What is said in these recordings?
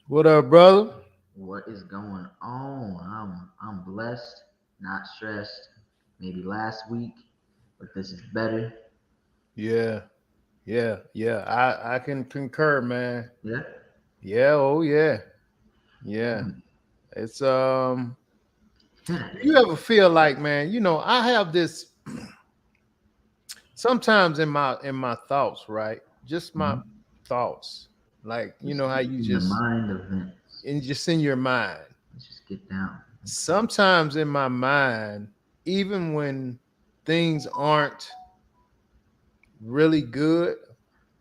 What up, brother? What is going on? I'm blessed, not stressed. Maybe last week, but this is better. Yeah, yeah. I can concur, man. Yeah. Yeah, oh yeah, yeah. Hmm. It's you ever feel like, man? I have this sometimes in my thoughts, right? Just my Mhm. thoughts, like Just how you in the just mind of Vince. just in your mind. Let's just get down. Sometimes in my mind, even when things aren't really good,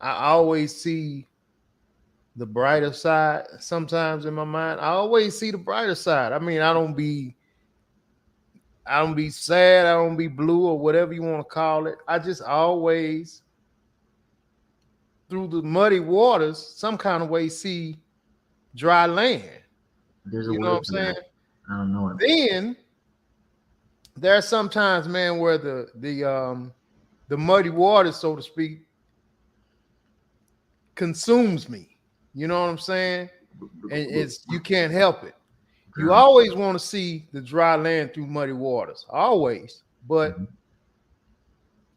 I always see the brighter side. Sometimes in my mind, I always see the brighter side. I mean, I don't be sad, I don't be blue or whatever you want to call it. I just always through the muddy waters some kind of way see dry land. There's a You know what word I'm for saying? that. I don't know it. Then there are sometimes, man, where the muddy water, so to speak, consumes me. You know what I'm saying? And it's you can't help it. You Drown. always want to see the dry land through muddy waters, always. But Mhm.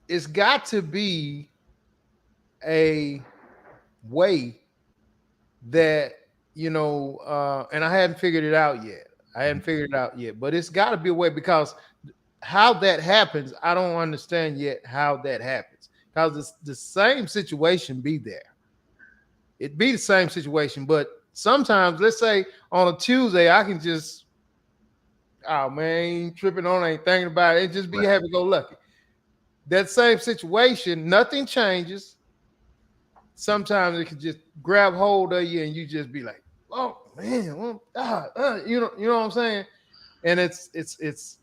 it's got to be a way that and I hadn't figured it out yet. I hadn't figured it out yet, but it's got to be a way because how that happens, I don't understand yet how that happens. Because it's the same situation be there. It be the same situation, but sometimes, let's say on a Tuesday, I can just, oh man, ain't tripping on, ain't thinking about it, just be Right. happy go lucky. That same situation, nothing changes. Sometimes it can just grab hold of you, and you just be like, "Oh man, well, you know what I'm saying?" And it's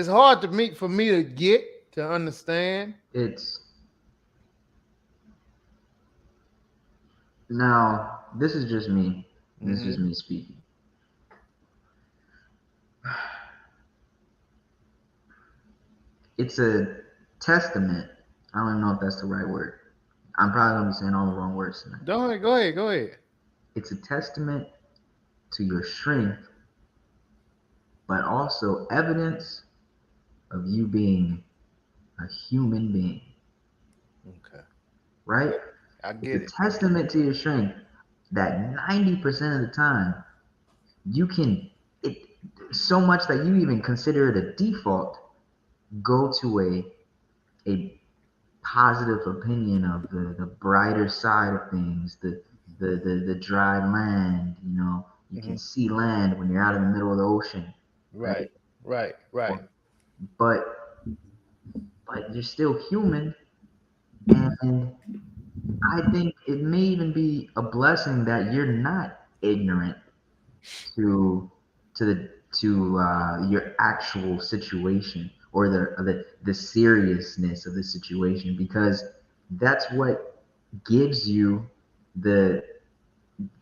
hard to meet for me to get to understand. It's now. This is just me. This is just Hmm. me speaking. It's a testament. I don't even know if that's the right word. I'm probably gonna be saying all the wrong words tonight. Go ahead. It's a testament to your strength, but also evidence of you being a human being, Okay, right? okay, I It's a get it. testament to your strength that 90% of the time you can, it so much that you even consider it a default, go to a positive opinion of the brighter side of things, the dry land, you can Hmm. see land when you're out in the middle of the ocean, Right, right? right. But you're still human, and I think it may even be a blessing that you're not ignorant to your actual situation or the seriousness of the situation, because that's what gives you the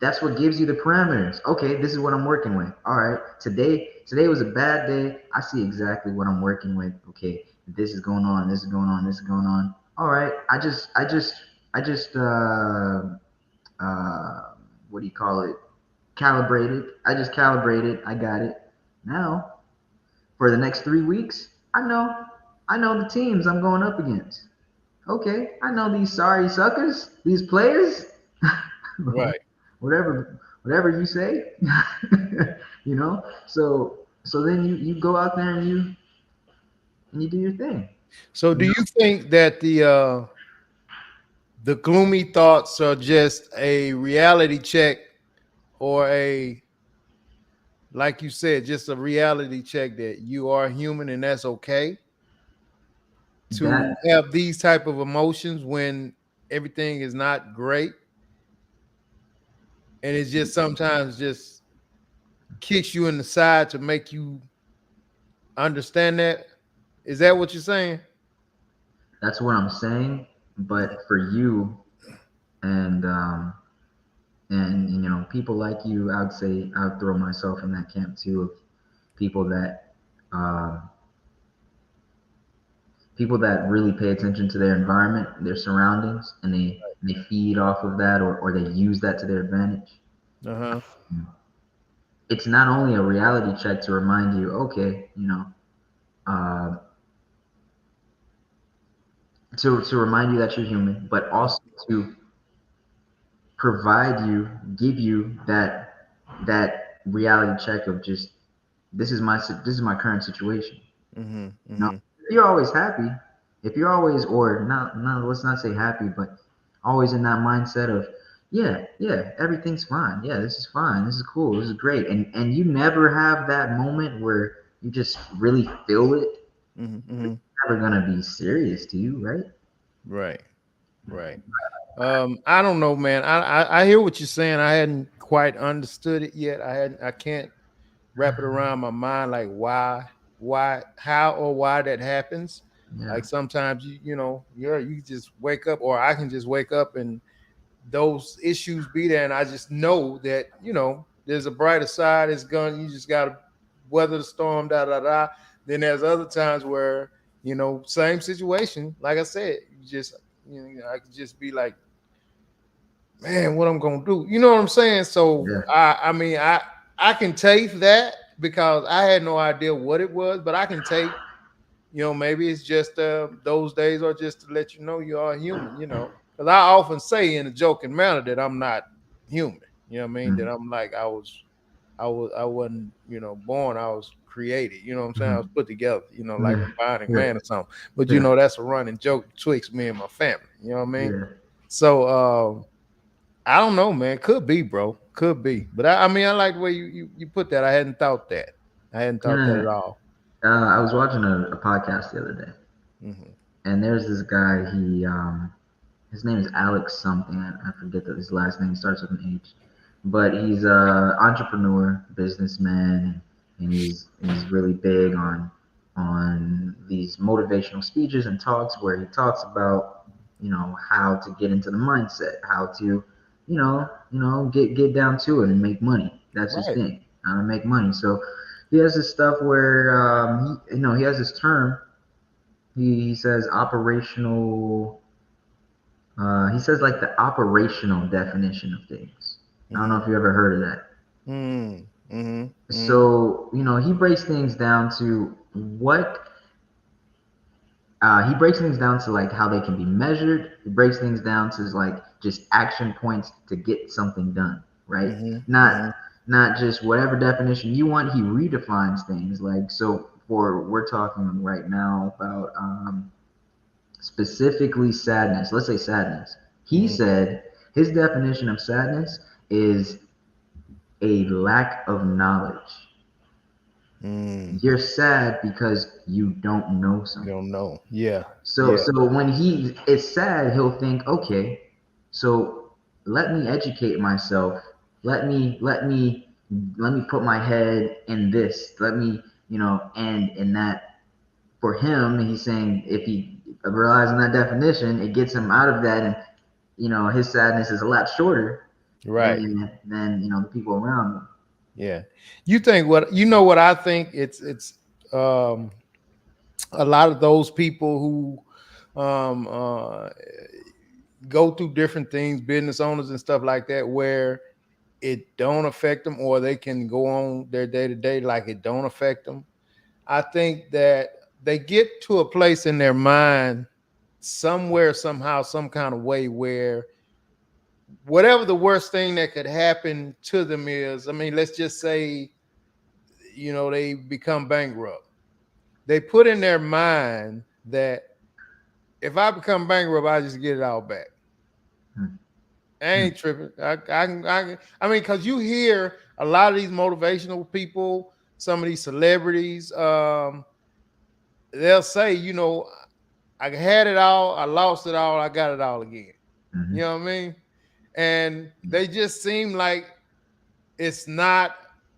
That's what gives you the parameters. Okay, this is what I'm working with. All right, today was a bad day. I see exactly what I'm working with. Okay, this is going on. This is going on. This is going on. All right, I just uh, what do you call it? Calibrated. I just calibrated. I got it. Now for the next 3 weeks, I know the teams I'm going up against. Okay, I know these sorry suckers, these players, Right. whatever you say, you know. So then you go out there and you do your thing. So You do you know, think that the gloomy thoughts are just a reality check, or a, like you said, just a reality check that you are human and that's okay to that have these type of emotions when everything is not great, and it's just sometimes just kicks you in the side to make you understand that? Is that what you're saying? that's what I'm saying. But for you and people like you, I'd say I'd throw myself in that camp too of people that uh, people that really pay attention to their environment, their surroundings, and they feed off of that, or they use that to their advantage. Uh-huh. It's not only a reality check to remind you, okay, uh, to remind you that you're human, but also to give you that reality check of just this is my current situation. Mm-hmm. No, Mm-hmm. if you're always happy, if you're always, or not, let's not say happy, but always in that mindset of, yeah, everything's fine. Yeah, this is fine. This is cool. This is great. And you never have that moment where you just really feel it. Mm-hmm. Mm-hmm. It's never gonna be serious to you, right? Right. Right. I don't know, man. I hear what you're saying. I hadn't quite understood it yet. I can't wrap it around my mind, like how or why that happens. Yeah. Like sometimes you just wake up, or I can just wake up and those issues be there, and I just know that there's a brighter side. It's gonna You just gotta weather the storm. Da da da. Then there's other times where same situation. Like I said, I could just be like, man, what I'm gonna do? You know what I'm saying? So Yeah. I mean, I can take that because I had no idea what it was, but I can take, maybe it's just those days are just to let you know you are human. Because I often say in a joking manner that I'm not human. You know what I mean? That Mm-hmm. I'm like I wasn't born. I was created. You know what I'm saying? I was Mm-hmm. put together. Like Yeah. a binding Yeah. man or something. But Yeah. that's a running joke betwixt me and my family. You know what I mean? Yeah. So I don't know, man. Could be, bro. Could be. But I mean, I like the way you put that. I hadn't thought that. I hadn't thought that at Yeah. all. I was watching a podcast the other day, Hmm. and there's this guy. His name is Alex something. I forget that his last name starts with an H, but he's a entrepreneur, businessman, and he's really big on these motivational speeches and talks where he talks about how to get into the mindset, how to get down to it and make money. That's his Right. thing, how to make money. So he has this stuff where he has this term. He says operational he says like the operational definition of things. I don't know Mm-hmm. if you ever heard of that. Mm-hmm. Mm-hmm. So, he breaks things down to what he breaks things down to like how they can be measured. He breaks things down to like just action points to get something done, right? Mm-hmm. Not Mm-hmm. not just whatever definition you want. He redefines things like so. For we're talking right now about specifically sadness. Let's say sadness. He Mm-hmm. said his definition of sadness is a lack of knowledge. Mm. You're sad because you don't know You something. don't know. Yeah. So Yeah. so when he is sad, he'll think, okay, so let me educate myself. Let me put my head in this. Let me, and in that for him, he's saying if he realizing that definition, it gets him out of that and his sadness is a lot shorter Right. than the people around them. Yeah. You think what you know what I think it's um a lot of those people who go through different things, business owners and stuff like that, where it don't affect them or they can go on their day to day like it don't affect them. I think that they get to a place in their mind somewhere, somehow, some kind of way where whatever the worst thing that could happen to them is, I mean, let's just say, they become bankrupt. They put in their mind that if I become bankrupt, I just get it all back. Hmm. I Hmm. ain't tripping. I mean, because you hear a lot of these motivational people, some of these celebrities, they'll say, I had it all, I lost it all, I got it all again. You Hmm. know what I mean? And they just seem like it's not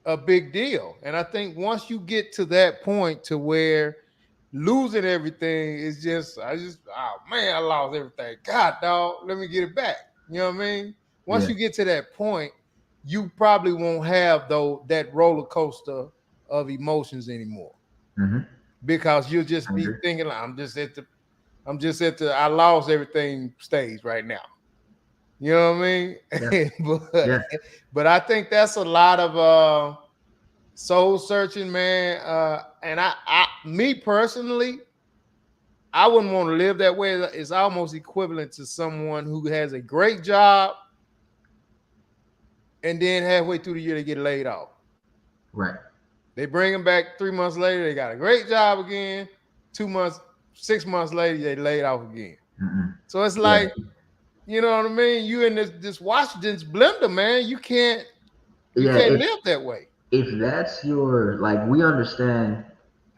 a big deal. And I think once you get to that point to where losing everything is just, oh man, I lost everything. God, dog, let me get it back. You know what I mean? Once Yeah. you get to that point, you probably won't have though that roller coaster of emotions anymore Hmm. because you'll just I be agree. thinking, I'm just at the I lost everything stage right now. You know what I mean? Yeah. but Yeah. but I think that's a lot of soul searching, man. And me personally, I wouldn't want to live that way. It's almost equivalent to someone who has a great job and then halfway through the year they get laid off. Right. They bring them back 3 months later, they got a great job again. 2 months, 6 months later, they laid off again. Mm-mm. So it's Yeah. like, you know what I mean? You in this Washington's blender, man. You Yeah. can't live that way. If that's your, like, we understand,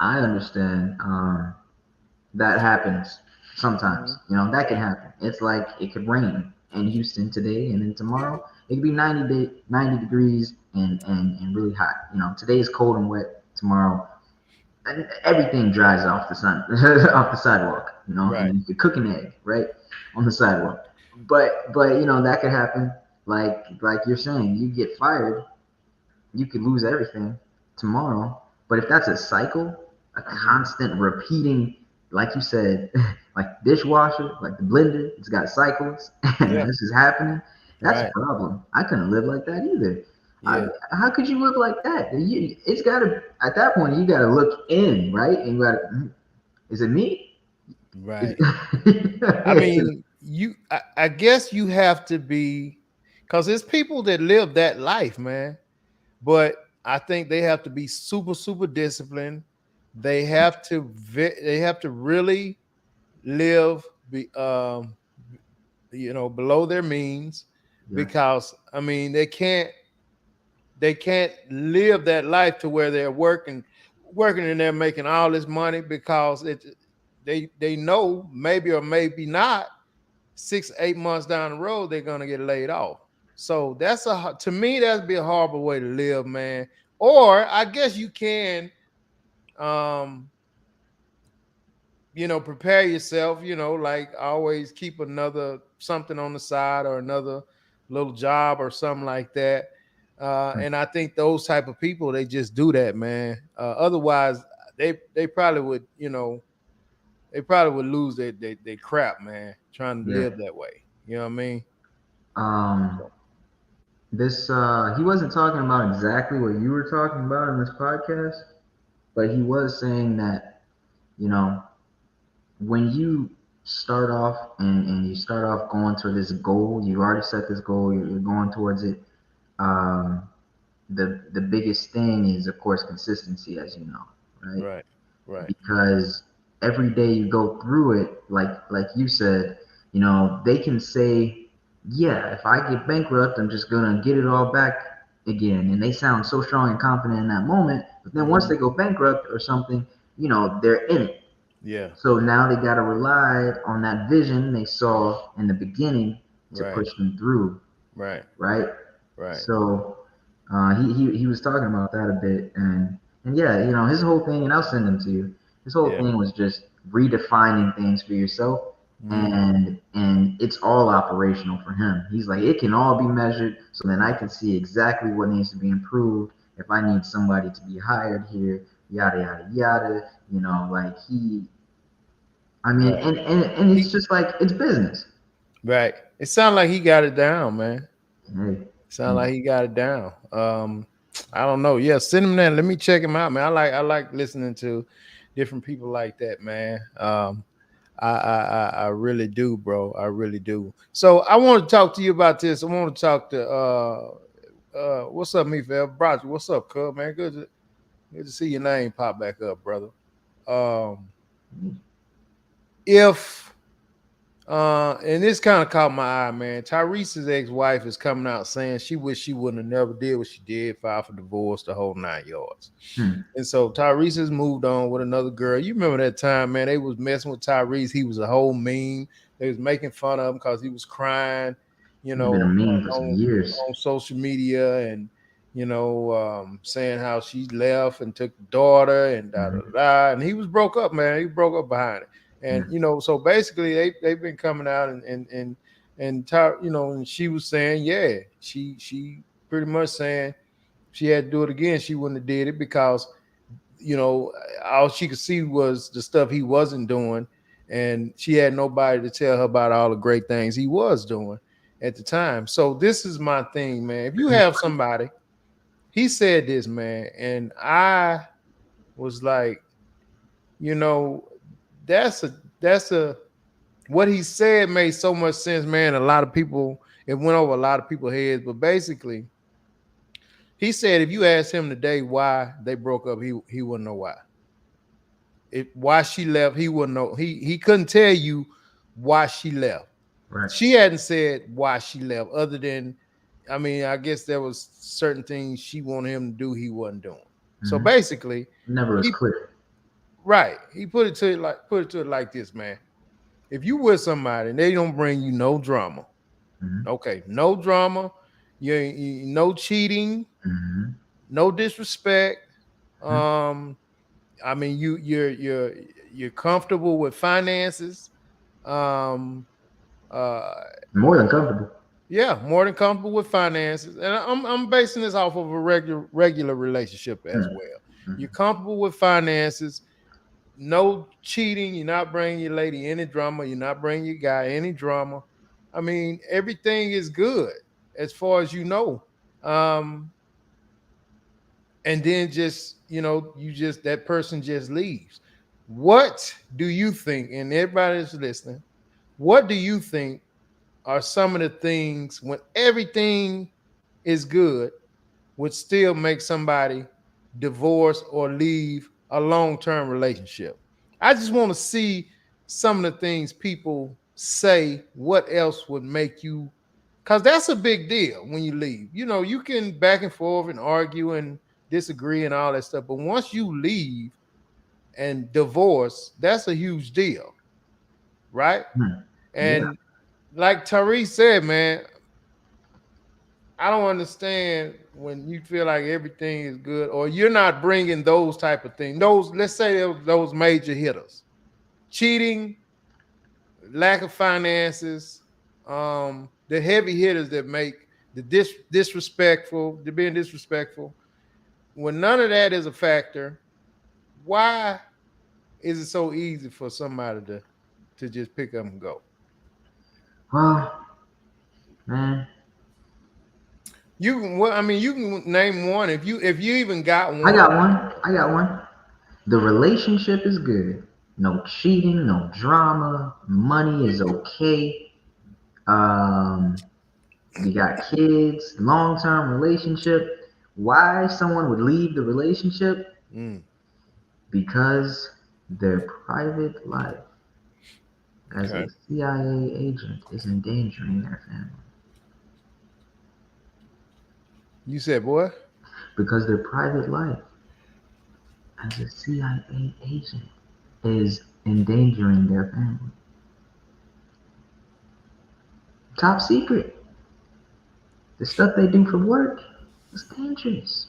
I understand, that happens sometimes. Mhm. That can Right, happen. It's like it could rain in Houston today, and then tomorrow it could be 90 degrees and really hot. Today is cold and wet. Tomorrow, and everything dries off the sun off the sidewalk. right, And you could cook an egg right on the sidewalk. But that could happen. Like you're saying, you get fired, you could lose everything tomorrow. But if that's a cycle, a hmm constant repeating, like you said, like dishwasher, like the blender, it's got cycles, and yeah, this is happening, that's a right, problem. I couldn't live like that either. I, yeah, how could you live like that? It's got to, at that point, you got to look in, right? And you got to, is it me? Is, right. I mean, I guess you have to be, because there's people that live that life, man. But I think they have to be super, super disciplined. They have to really live, below their means, yeah. because I mean they can't live that life to where they're working and they're making all this money because they know maybe or maybe not 6 8 months down the road they're gonna get laid off. So to me that'd be a horrible way to live, man. Or I guess you can um prepare yourself, like always keep another something on the side or another little job or something like that. And I think those type of people they just do that, man. Otherwise, they probably would, they probably would lose their crap, man, trying to Yeah. live that way. You know what I mean? Um, So, this he wasn't talking about exactly what you were talking about in this podcast, but he was saying that you know when you start off and you start off going to this goal, you already set this goal, you're going towards it. Um, the biggest thing is, of course, consistency, as you know, right? right, right, Because every day you go through it, like you said, they can say, yeah, if I get bankrupt, I'm just gonna get it all back again, and they sound so strong and confident in that moment. But then once hmm they go bankrupt or something, they're in it. yeah, So now they got to rely on that vision they saw in the beginning to right, push them through, right, right? right, So he was talking about that a bit, and yeah, his whole thing, and I'll send them to you. His whole yeah, thing was just redefining things for yourself, Mm. and it's all operational for him. He's like, it can all be measured, so then I can see exactly what needs to be improved. If I need somebody to be hired here, yada yada yada. Like I mean, Right. and it's He just like it's business. right. It sounds like he got it down, man. Hey, Sound hey, like he got it down. I don't know. Yeah, send him that. Let me check him out, man. I like listening to different people like that, man. I really do, bro. I really do. So I want to talk to you about this. I want to talk to what's up, me fam? Roger, what's up, cuz man? Good to see your name pop back up, brother. Um, if and this kind of caught my eye, man. Tyrese's ex-wife is coming out saying she wished she wouldn't have never did what she did, filed for divorce, the whole 9 yards. hmm, And so Tyrese has moved on with another girl. You remember that time, man? They was messing with Tyrese. He was a whole meme. They was making fun of him because he was crying, he's been a meme for some on years. social media and saying how she left and took the daughter and da da Hmm. da. And he was broke up, man. He broke up behind it. Yeah, And so basically they've been coming out and she was saying, yeah, she pretty much saying she had to do it again. She wouldn't have did it because you know, all she could see was the stuff he wasn't doing, and she had nobody to tell her about all the great things he was doing at the time. So this is my thing, man. If you have somebody, he said this, man, and I was like, you know, that's a what he said made so much sense, man. A lot of people it went over a lot of people's heads, but basically, he said if you ask him today why they broke up, he wouldn't know why. Why she left, he wouldn't know. He couldn't tell you why she left. right. She hadn't said why she left, other than, I mean, I guess there was certain things she wanted him to do he wasn't doing. So Hmm. basically, Never was he clear. right. He put it to it like this, man. If you with somebody and they don't bring you no drama, Hmm. okay, no drama, no cheating, Hmm. no disrespect. Hmm. Um, I mean, you're comfortable with finances. Um, uh, More than comfortable. yeah, more than comfortable with finances, and I'm basing this off of a regular relationship as Hmm. well. Hmm. You're comfortable with finances, no cheating. You're not bringing your lady any drama. You're not bringing your guy any drama. I mean, everything is good as far as you know. Um, and then just you just that person just leaves. What do you think, and everybody's listening, what do you think are some of the things when everything is good would still make somebody divorce or leave a long-term relationship? I just want to see some of the things people say. What else would make you, because that's a big deal when you leave. You can back and forth and argue and disagree and all that stuff, but once you leave and divorce, that's a huge deal, right? Hmm. Yeah. And like Tariq said, man, I don't understand when you feel like everything is good or you're not bringing those type of things. Those, let's say those major hitters, cheating, lack of finances, the heavy hitters that make the disrespectful, the being disrespectful. When none of that is a factor, why is it so easy for somebody to just pick up and go? Well, man, You can, well, I mean, you can name one if you even got I one. got one. I got one. The relationship is good. No cheating, no drama. Money is okay. Um, you got kids, long term relationship. Why someone would leave the relationship? Mm, Because their private life as a okay. CIA agent is endangering their family. You said, boy. Because their private life as a CIA agent is endangering their family. Top secret. The stuff they do for work is dangerous.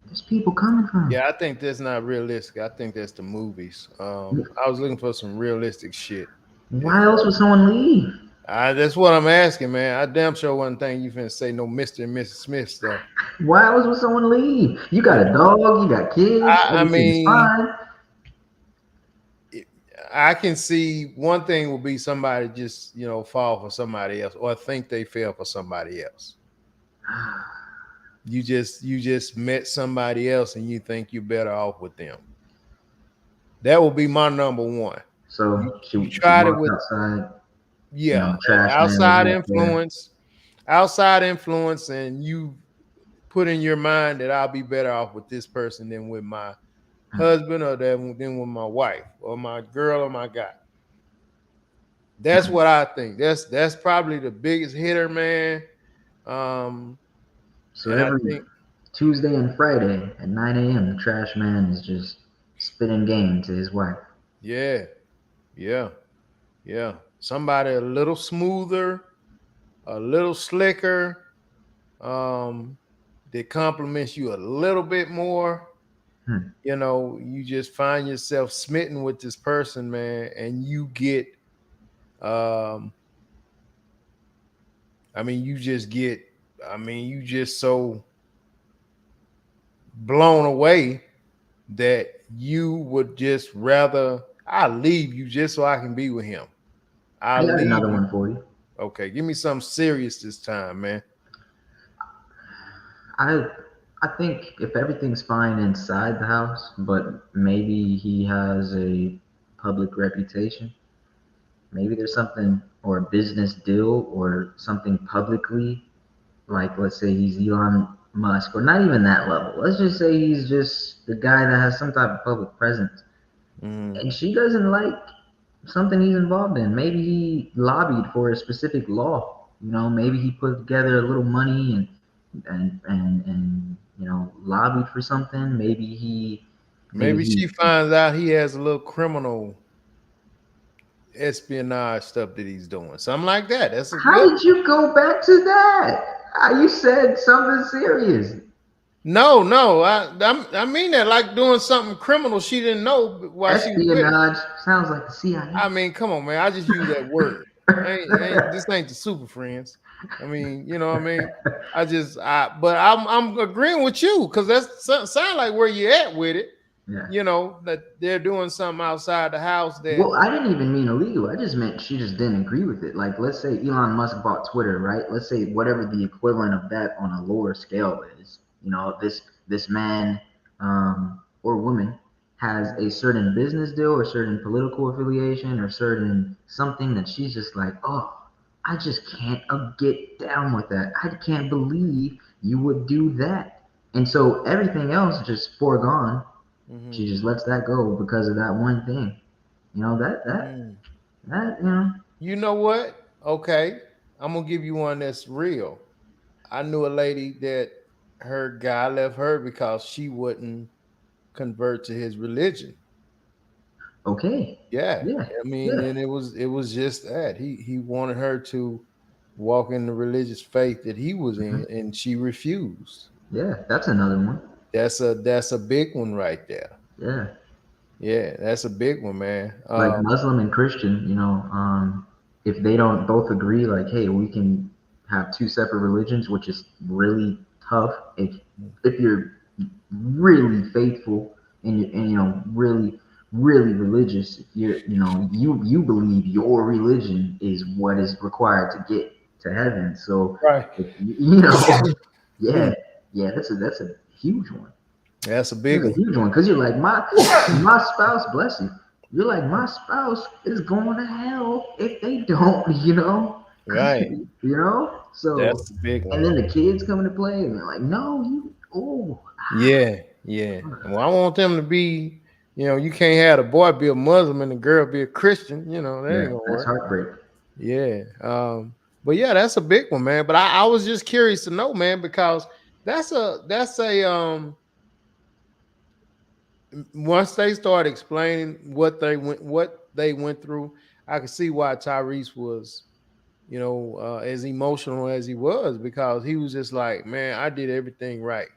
There's people coming from. Yeah, I think that's not realistic. I think that's the movies. I was looking for some realistic shit. Why else would someone leave? That's what I'm asking, man. I damn sure one thing you finna say no Mr. and Mrs. Smith stuff. Why else would someone leave? You got You a know, dog, you got kids, I everything's mean, fine. it- I can see one thing will be somebody just fall for somebody else or think they fell for somebody else. You just met somebody else and you think you're better off with them. That will be my number one. You So you she tried it walked with outside, yeah, trash man was outside right there. influence, outside influence, and you put in your mind that I'll be better off with this person than with my husband or than with my wife or my girl or my guy. That's what I think. That's probably the biggest hitter, man. Um, So and I every think, Tuesday and Friday at 9 a.m., the trash man is just spitting game to his wife. yeah, yeah, yeah. Somebody a little smoother, a little slicker, um, that compliments you a little bit more. Hmm. You just find yourself smitten with this person, man, and you get, um, I mean, you just get, you just so blown away that you would just rather I leave you just so I can be with him. I I'll got leave another you. one for you. Okay, give me something serious this time, man. I I think if everything's fine inside the house, but maybe he has a public reputation, maybe there's something or a business deal or something publicly, like let's say he's Elon Musk, or not even that level. Let's just say he's just the guy that has some type of public presence, Mm, and she doesn't like something he's involved in. Maybe he lobbied for a specific law. Maybe he put together a little money and lobbied for something. Maybe maybe he. she finds out he has a little criminal espionage stuff that he's doing. Something like that. That's a How good did one. you go back to that? You said something serious. No, no, I mean that like doing something criminal she didn't know while she was with him. Espionage sounds like the CIA. I mean, come on, man. I just use that word. This ain't the Super Friends. I mean, you know what I mean? But I'm agreeing with you because that's sound like where you're at with it. Yeah. That they're doing something outside the house that Well, I didn't even mean illegal. I just meant she just didn't agree with it. Like, let's say Elon Musk bought Twitter, right? Let's say whatever the equivalent of that on a lower scale is. This man or woman has a certain business deal or certain political affiliation or certain something that she's just like, oh, I just can't get down with that. I can't believe you would do that. And so everything else just foregone. mm-hmm. She just lets that go because of that one thing. That that Mm. that you know. You know what? Okay. I'm gonna give you one that's real. I knew a lady that her guy left her because she wouldn't convert to his religion. Okay. Yeah, Yeah. I mean, Yeah. and it was just that he wanted her to walk in the religious faith that he was in, Hmm. and she refused. Yeah. That's another one. That's a big one right there. Yeah. Yeah, that's a big one, man. Like Muslim and Christian, if they don't both agree, like, hey, we can have two separate religions, which is really tough. If you're really faithful and really really religious, if you believe your religion is what is required to get to heaven. So Right. if yeah, yeah, that's a huge one. That's a This big is a one. huge one because you're like my spouse, bless you. You're like my spouse is going to hell if they don't, Right. So, That's the big and one. then the kids come into play, and they're like, no, you, oh, Yeah, yeah. Well, I want them to be, you can't have the boy be a Muslim and the girl be a Christian. That yeah, ain't gonna that's work. heartbreak. Yeah. But yeah, that's a big one, man. But I was just curious to know, man, because that's a once they start explaining what they went through, I could see why Tyrese was, as emotional as he was, because he was just like, man, I did everything right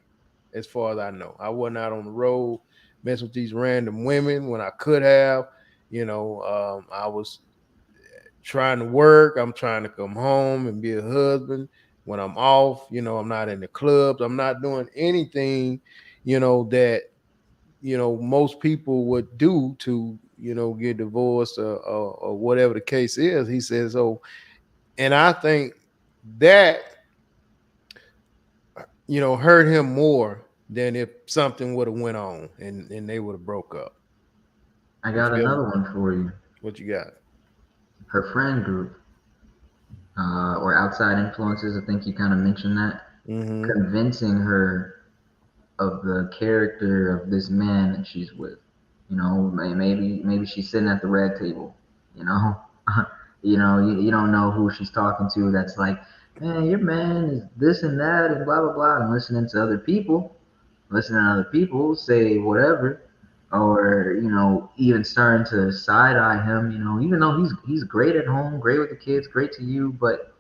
as far as I know. I wasn't out on the road messing with these random women when I could have. I was trying to work. I'm trying to come home and be a husband. When I'm off, I'm not in the clubs. I'm not doing anything, that most people would do to get divorced or whatever the case is. He says, oh, and I think that hurt him more than if something would have went on and they would have broke up. I If got you ever, another one for you. what you got? Her friend group, or outside influences. I think you kind of mentioned that. Mm-hmm. Convincing her of the character of this man that she's with. Maybe she's sitting at the red table. You know, you don't know who she's talking to. That's like, man, your man is this and that and blah blah blah, and listening to other people say whatever, or even starting to side eye him. Even though he's great at home, great with the kids, great to you, but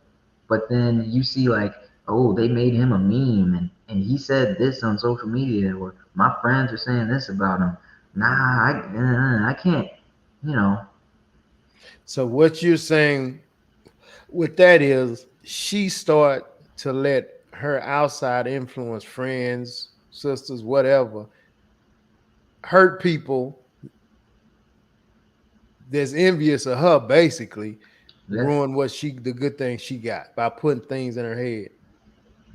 then you see like, oh, they made him a meme, and he said this on social media, or my friends are saying this about him. Nah, I can't, you know. So what you're saying with that is she start to let her outside influence, friends, sisters, whatever, hurt people that's envious of her, basically Yeah, ruin the good thing she got by putting things in her head.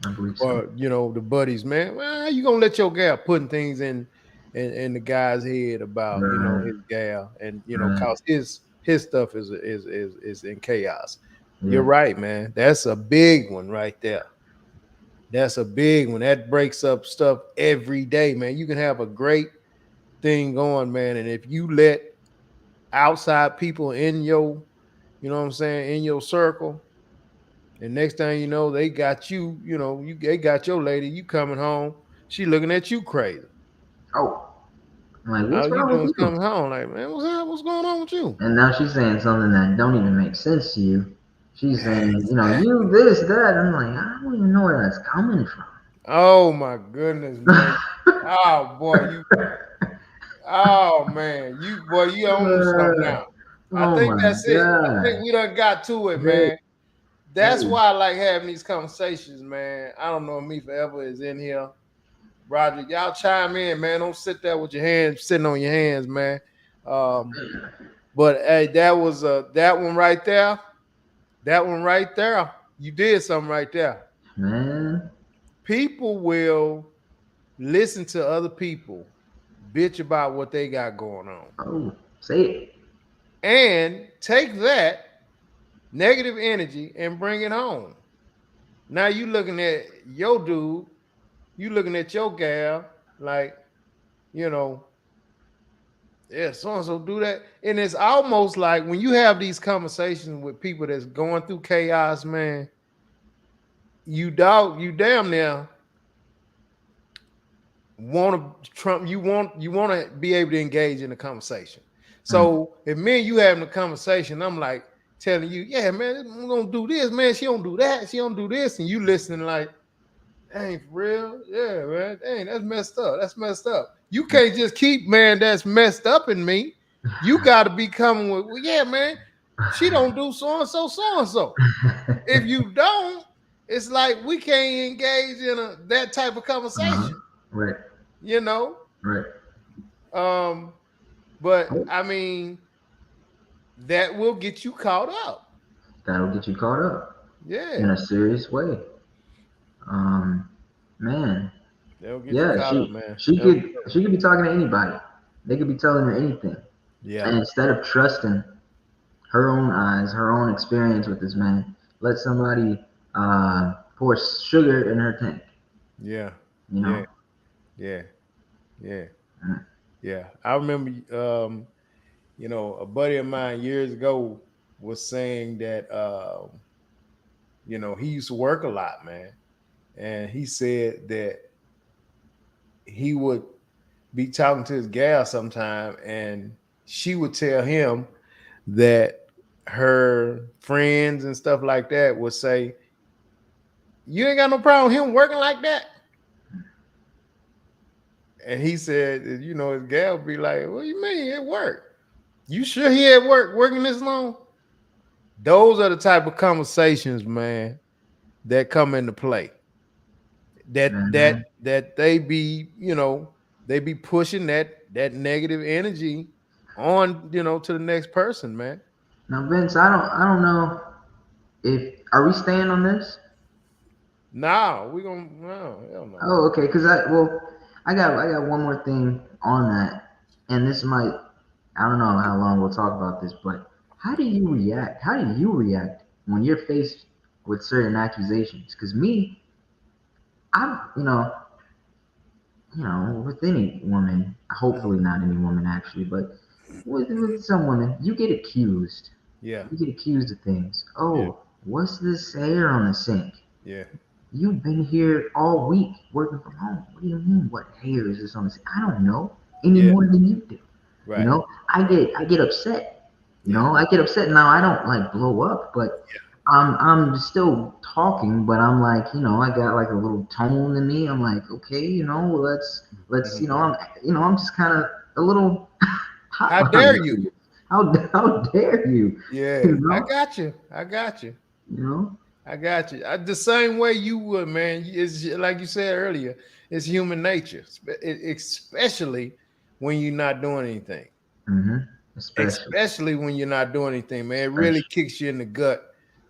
I believe so. Or the buddies, man, well, how you gonna let your gal putting things in the guy's head about Right, his gal, and right. cause his stuff is in chaos. You're Yeah, right, man. That's a big one right there. That's a big one. That breaks up stuff every day, man. You can have a great thing going, man, and if you let outside people in your, what I'm saying, in your circle, and next thing you know, they got you, they got your lady, you coming home, she looking at you crazy. oh, I'm like, All what's you wrong doing with is you? coming home, like, man, what's going on with you? And now she's saying something that don't even make sense to you. She's saying, you this, that. I'm like, I don't even know where that's coming from. Oh my goodness, man. Oh boy, oh man, you own something now. I Oh think my that's it. I think god. we done got to it, Hey, man. That's hey, why I like having these conversations, man. I don't know if me forever is in here. Roger, y'all chime in, man. Don't sit there with your hands sitting on your hands, man. Um, but hey, that one right there. That one right there. You did something right there. man. People will listen to other people bitch about what they got going on Oh, say it. and take that negative energy and bring it home. Now you looking at your dude, you looking at your gal, like, you know, yeah, so and so do that. And it's almost like when you have these conversations with people that's going through chaos, man, you damn near want to Trump, you want to be able to engage in the conversation. Mm, So if me and you having a conversation, I'm like telling you, yeah, man, I'm gonna do this, man. She don't do that, she don't do this, and you listening like, dang, for real? Yeah, man. Dang, that's messed up. That's messed up. You can't just keep, man, that's messed up in me. You got to be coming with, well, yeah, man, she don't do so and so, so and so. If you don't, it's like we can't engage in that type of uh-huh. conversation, Right, you know? right. Um, but Oh, I mean, that will get you caught up. that'll get you caught up in Yeah. a serious way. Um, man, That'll get you yeah, caught up, she man. she That'll, could she could be talking to anybody. They could be telling her anything, yeah. and instead of trusting her own eyes, her own experience with this man, let somebody pour sugar in her tank. Yeah. You Yeah. know. Yeah. Yeah. Mm, Yeah. I remember a buddy of mine years ago was saying that he used to work a lot, man. And he said that he would be talking to his gal sometime and she would tell him that her friends and stuff like that would say, you ain't got no problem with him working like that. And he said, his gal would be like, what do you mean it worked? You sure he at work working this long? Those are the type of conversations, man, that come into play. Mhm. That they be, they be pushing that negative energy on, to the next person, man. Now, Vince, I don't know if are we staying on this? Nah, we gonna no, hell no. Oh, okay. Cause I got one more thing on that, and this might I don't know how long we'll talk about this, but how do you react? How do you react when you're faced with certain accusations? Cause me, I'm with any woman, hopefully Mhm. not any woman actually, but with some women, you get accused. Yeah, You get accused of things. yeah, Oh, what's this hair on the sink? yeah, You've been here all week working from home. What do you mean? What hair is this on the sink? I don't know any yeah. more than you do. You Right, know, I right. get I get upset. Yeah, I get upset now. I don't like blow up, but I'm still talking. But I'm like, I got like a little tone in me. I'm like, okay, let's yeah. I'm just kind of a little hot How behind dare the you? ears. How dare you? Yeah, You I know, got you. I got you. you know. I got you. The same way you would, man. It's like you said earlier. It's human nature, especially when you're not doing anything. hmm Especially, Especially when you're not doing anything, man. It really especially. kicks you in the gut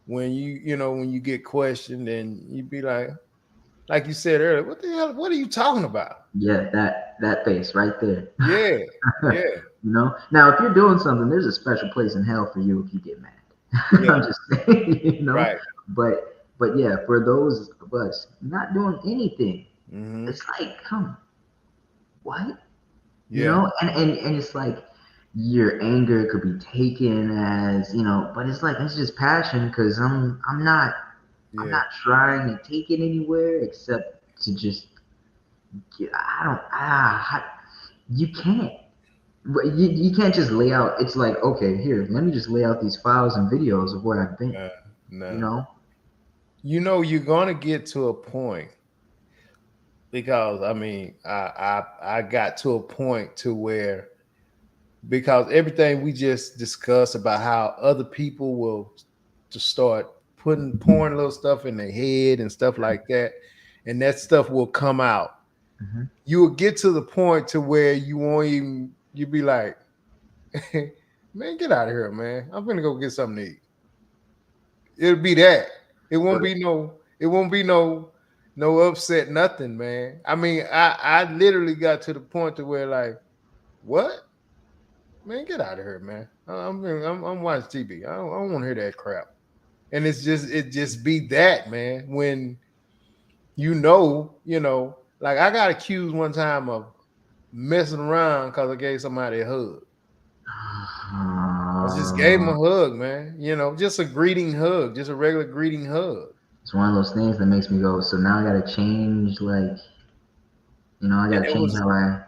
when when you get questioned and you be like you said earlier, what the hell? What are you talking about? Yeah, that face right there. Yeah, yeah, Now if you're doing something, there's a special place in hell for you if you get mad. yeah. I'm just saying, Right. But yeah, for those of us not doing anything, Hmm. it's like, come, what? Yeah, And it's like your anger could be taken as, but it's like it's just passion because I'm yeah. not trying to take it anywhere except to just I don't you can't. But you can't just lay out. It's like, okay, here, let me just lay out these files and videos of where I've been. Uh, You no. know? You're gonna get to a point because I mean, I got to a point to where because everything we just discussed about how other people will just start pouring little stuff in their head and stuff like that, and that stuff will come out. hmm You will get to the point to where you won't even you be like, man, get out of here, man. I'm gonna go get something to eat. It'll be that. It won't But be no. It won't be no upset, nothing, man. I mean, I literally got to the point to where like, what? Man, get out of here, man. I'm watching TV. I don't want to hear that crap. And it just be that, man. When like I got accused one time of messing around because I gave somebody a hug. I just gave him a hug, man. Just a greeting hug, just a regular greeting hug. it's one of those things that makes me go. So now I gotta change, like, I And gotta change how I.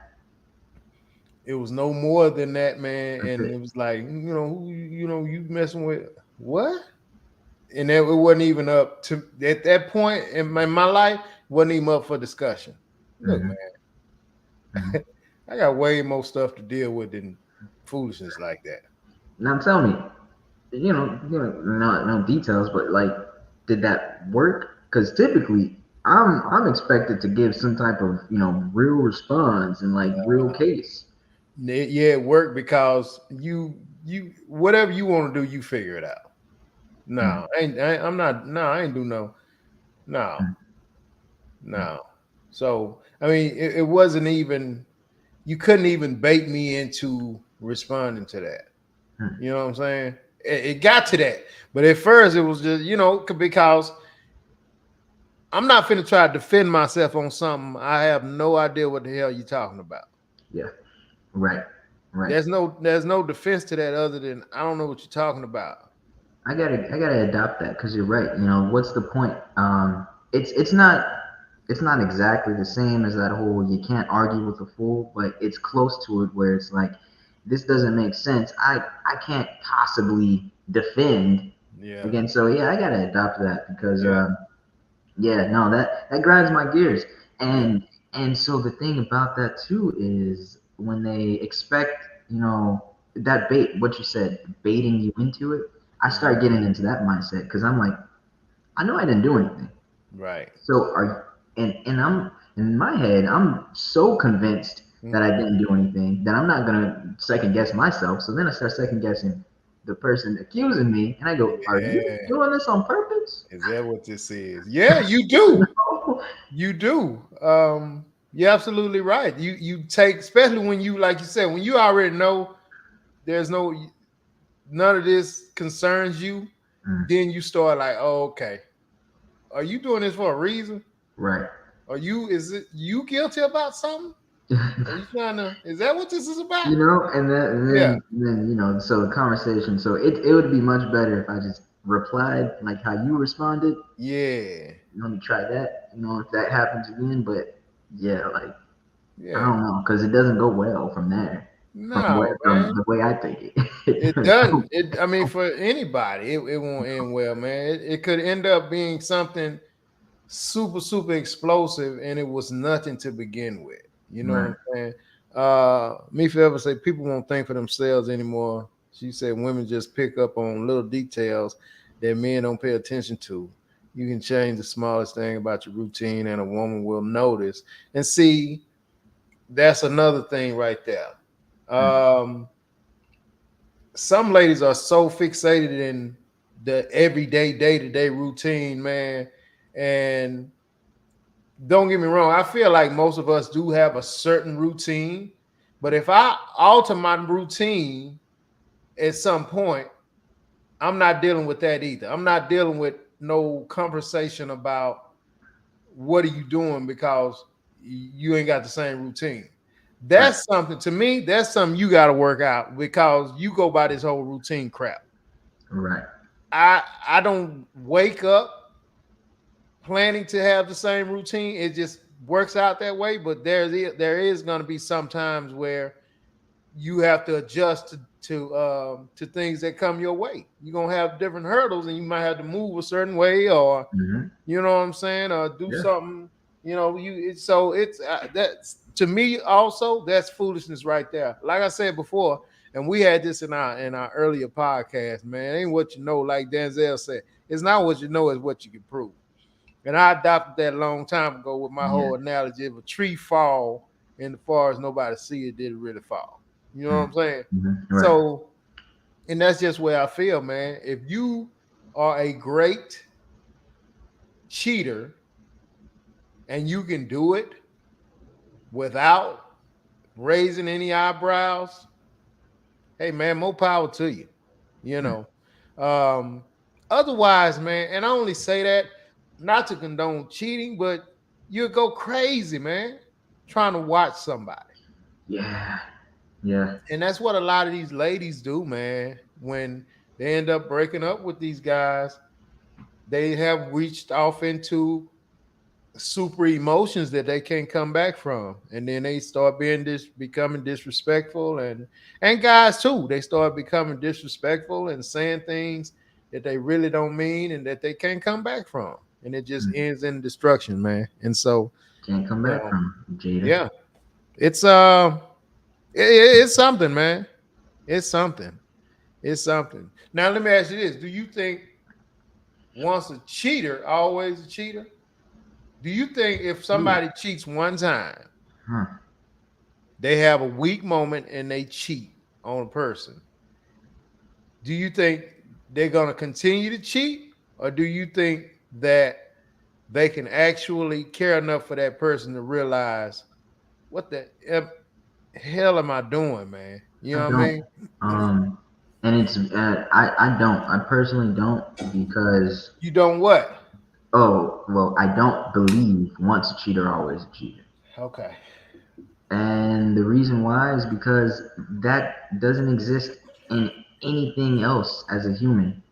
it was no more than that, man. That's And it it. was like, who you messing with what? And it wasn't even up to at that point in my life, wasn't even up for discussion. Look, hmm man, hmm I got way more stuff to deal with than foolishness like that. Now tell me, no details, but like, did that work? Because typically, I'm expected to give some type of real response and like real case. Yeah, it worked because you whatever you want to do, you figure it out. Mm, No, I'm not. No, I ain't do no. No, mm, mm, no. So I mean, it wasn't even. You couldn't even bait me into responding to that. mm. You know what I'm saying? It got to that, but at first it was just because I'm not finna try to defend myself on something I have no idea what the hell you're talking about. Yeah. Right. Right. There's no defense to that other than I don't know what you're talking about. I gotta adopt that because you're right. What's the point? It's not exactly the same as that whole you can't argue with a fool, but it's close to it where it's like this doesn't make sense. I can't possibly defend Yeah, again. So yeah, I gotta adopt that because yeah, yeah, no, that grinds my gears. yeah, And so the thing about that too is when they expect, that bait, what you said, baiting you into it. I start getting into that mindset because I'm like, I know I didn't do anything. Right. So and I'm in my head, I'm so convinced that I Hmm. didn't do anything that I'm not gonna second guess myself. So then I start second guessing the person accusing me, and I go, "Are you Yeah. doing this on purpose?" Is that what this is? Yeah, you do. No. You do. You're absolutely right. You take, especially when you, like you said, when you already know there's none of this concerns you, Mm, then you start like, oh, okay. Are you doing this for a reason? right. Is it you guilty about something? Are you trying to, is that what this is about? And Yeah. then so the conversation. So it would be much better if I just replied like how you responded. Yeah. Let me try that. If that happens again. But yeah, like I Yeah. don't know, because it doesn't go well from there. No, From man. the way I take it. It doesn't. I mean, for anybody, it won't end well, man. It could end up being something super, super explosive, and it was nothing to begin with. You know what Right. I'm saying? Me forever say people won't think for themselves anymore. She said women just pick up on little details that men don't pay attention to. You can change the smallest thing about your routine, and a woman will notice. And see, that's another thing right there. Mm. Some ladies are so fixated in the everyday, day to day routine, man. And don't get me wrong, I feel like most of us do have a certain routine. But if I alter my routine at some point, I'm not dealing with that either. I'm not dealing with no conversation about what are you doing because you ain't got the same routine. Right. That's something to me, that's something you got to work out because you go by this whole routine crap. Right. I don't wake up planning to have the same routine. It just works out that way. But there is going to be some times where you have to adjust to things that come your way. You're gonna have different hurdles, and you might have to move a certain way, or Hmm. you know what I'm saying, or do Yeah. something. So it's that's to me also that's foolishness right there. Like I said before, and we had this in our earlier podcast, man. It ain't what you know, like Denzel said. It's not what you know, it's what you can prove. And I adopted that a long time ago with my Yeah. whole analogy: if a tree fall in the forest, nobody see it, did it really fall? You know what Mm. I'm saying? Right. So, and that's just where I feel, man. If you are a great cheater and you can do it without raising any eyebrows, hey man, more power to you. You Mm. know. Um, Otherwise, man, and I only say that not to condone cheating, but you'll go crazy, man, trying to watch somebody. Yeah. Yeah. And that's what a lot of these ladies do, man. When they end up breaking up with these guys, they have reached off into super emotions that they can't come back from, and then they start becoming disrespectful, and guys too, they start becoming disrespectful and saying things that they really don't mean and that they can't come back from, and it just Mm. ends in destruction, man. And so, Can't come you back know, from Jada. yeah, it's something, man. It's something. It's something. Now let me ask you this: do you think once a cheater, always a cheater? Do you think if Ooh. somebody cheats one time, Huh. they have a weak moment and they cheat on a person, do you think they're going to continue to cheat? Or do you think that they can actually care enough for that person to realize what the hell am I doing, man? You I know what I don't. mean? And I don't. I personally don't because You don't what? I don't believe once a cheater, always a cheater. Okay. And the reason why is because that doesn't exist in anything else as a human,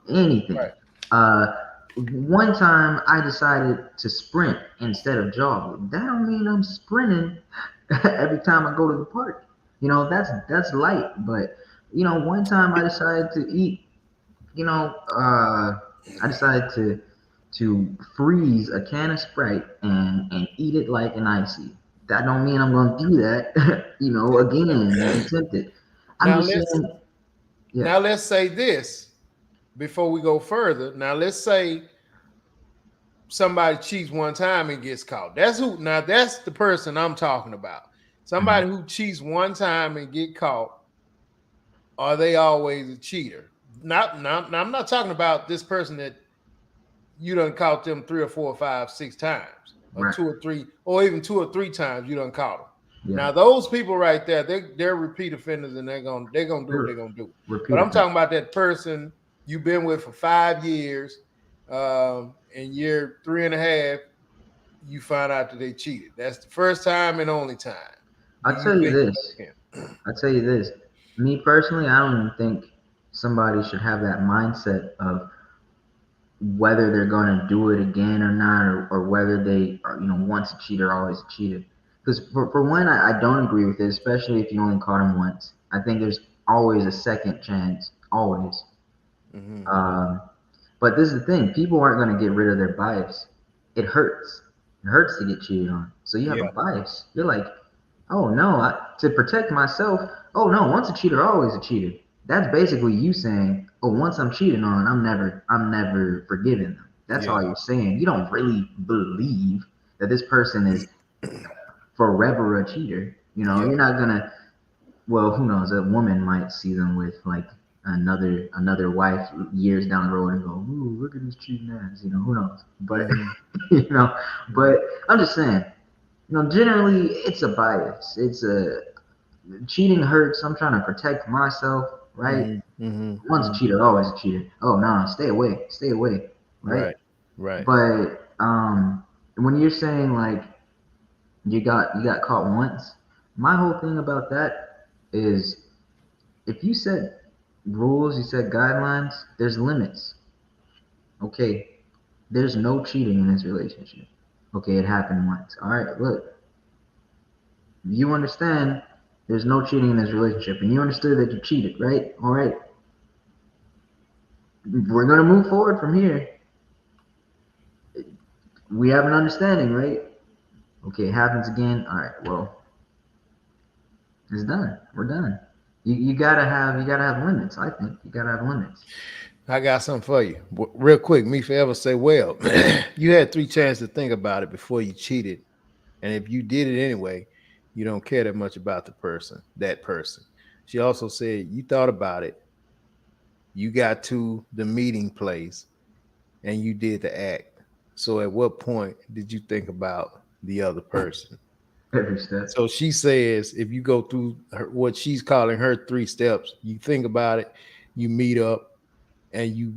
anything. Right. Uh, One time I decided to sprint instead of jog. That don't mean I'm sprinting every time I go to the park. That's light. But one time I decided to eat. I decided to freeze a can of Sprite and eat it like an icy. That don't mean I'm gonna do that, again and be tempted. I'm Now just let's saying, yeah. now let's say this. before we go further, now let's say somebody cheats one time and gets caught. That's who. Now that's the person I'm talking about. Mhm. Somebody who cheats one time and get caught. Are they always a cheater? Not. Now I'm not talking about this person that you done caught them 3 or 4 or 5, 6 times, or Right. 2 or 3, or even 2 or 3 times you done caught them. Yeah. Now those people right there, they're repeat offenders and they're gonna do what Re- they're gonna do. But Repeat I'm offense. talking about that person you've been with for 5 years, and year three and a half, you find out that they cheated. That's the first time and only time. Do I'll you tell you think this. that's him? I'll tell you this. Me personally, I don't even think somebody should have that mindset of whether they're going to do it again or not, or whether they are, once a cheater, always a cheater. Because for one, I don't agree with it, especially if you only caught him once. I think there's always a second chance, always. Mm-hmm. Um, but this is the thing: people aren't going to get rid of their bias. It hurts. It hurts to get cheated on. So you have a Yeah. bias. You're like, oh no, to protect myself. Oh no, once a cheater, always a cheater. That's basically you saying, oh, once I'm cheated on, I'm never forgiving them. That's Yeah. all you're saying. You don't really believe that this person is forever a cheater. Yeah. You're not gonna. Well, who knows? A woman might see them with like another wife years down the road and go, ooh, look at this cheating ass. Who knows? But Mm-hmm. you know, Mm-hmm. but I'm just saying. Generally, it's a bias. It's a cheating hurts. I'm trying to protect myself, right? Mm-hmm. Mm-hmm. Once a Mm-hmm. cheater, always a cheater. Oh no, stay away, right? Right. Right. But when you're saying like you got caught once, my whole thing about that is if you set rules, you set guidelines, there's limits. Okay, there's no cheating in this relationship. Okay, it happened once. All right, look, you understand there's no cheating in this relationship, and you understood that you cheated, right? All right, we're gonna move forward from here. We have an understanding, right? Okay, it happens again. All right, well, it's done. We're done. You gotta have limits. I think you gotta have limits. I got something for you. Real quick, me forever say, well, you had 3 chances to think about it before you cheated. And if you did it anyway, you don't care that much about that person. She also said, you thought about it. You got to the meeting place and you did the act. So at what point did you think about the other person? Every step. So she says, if you go through what she's calling her 3 steps, you think about it, you meet up, and you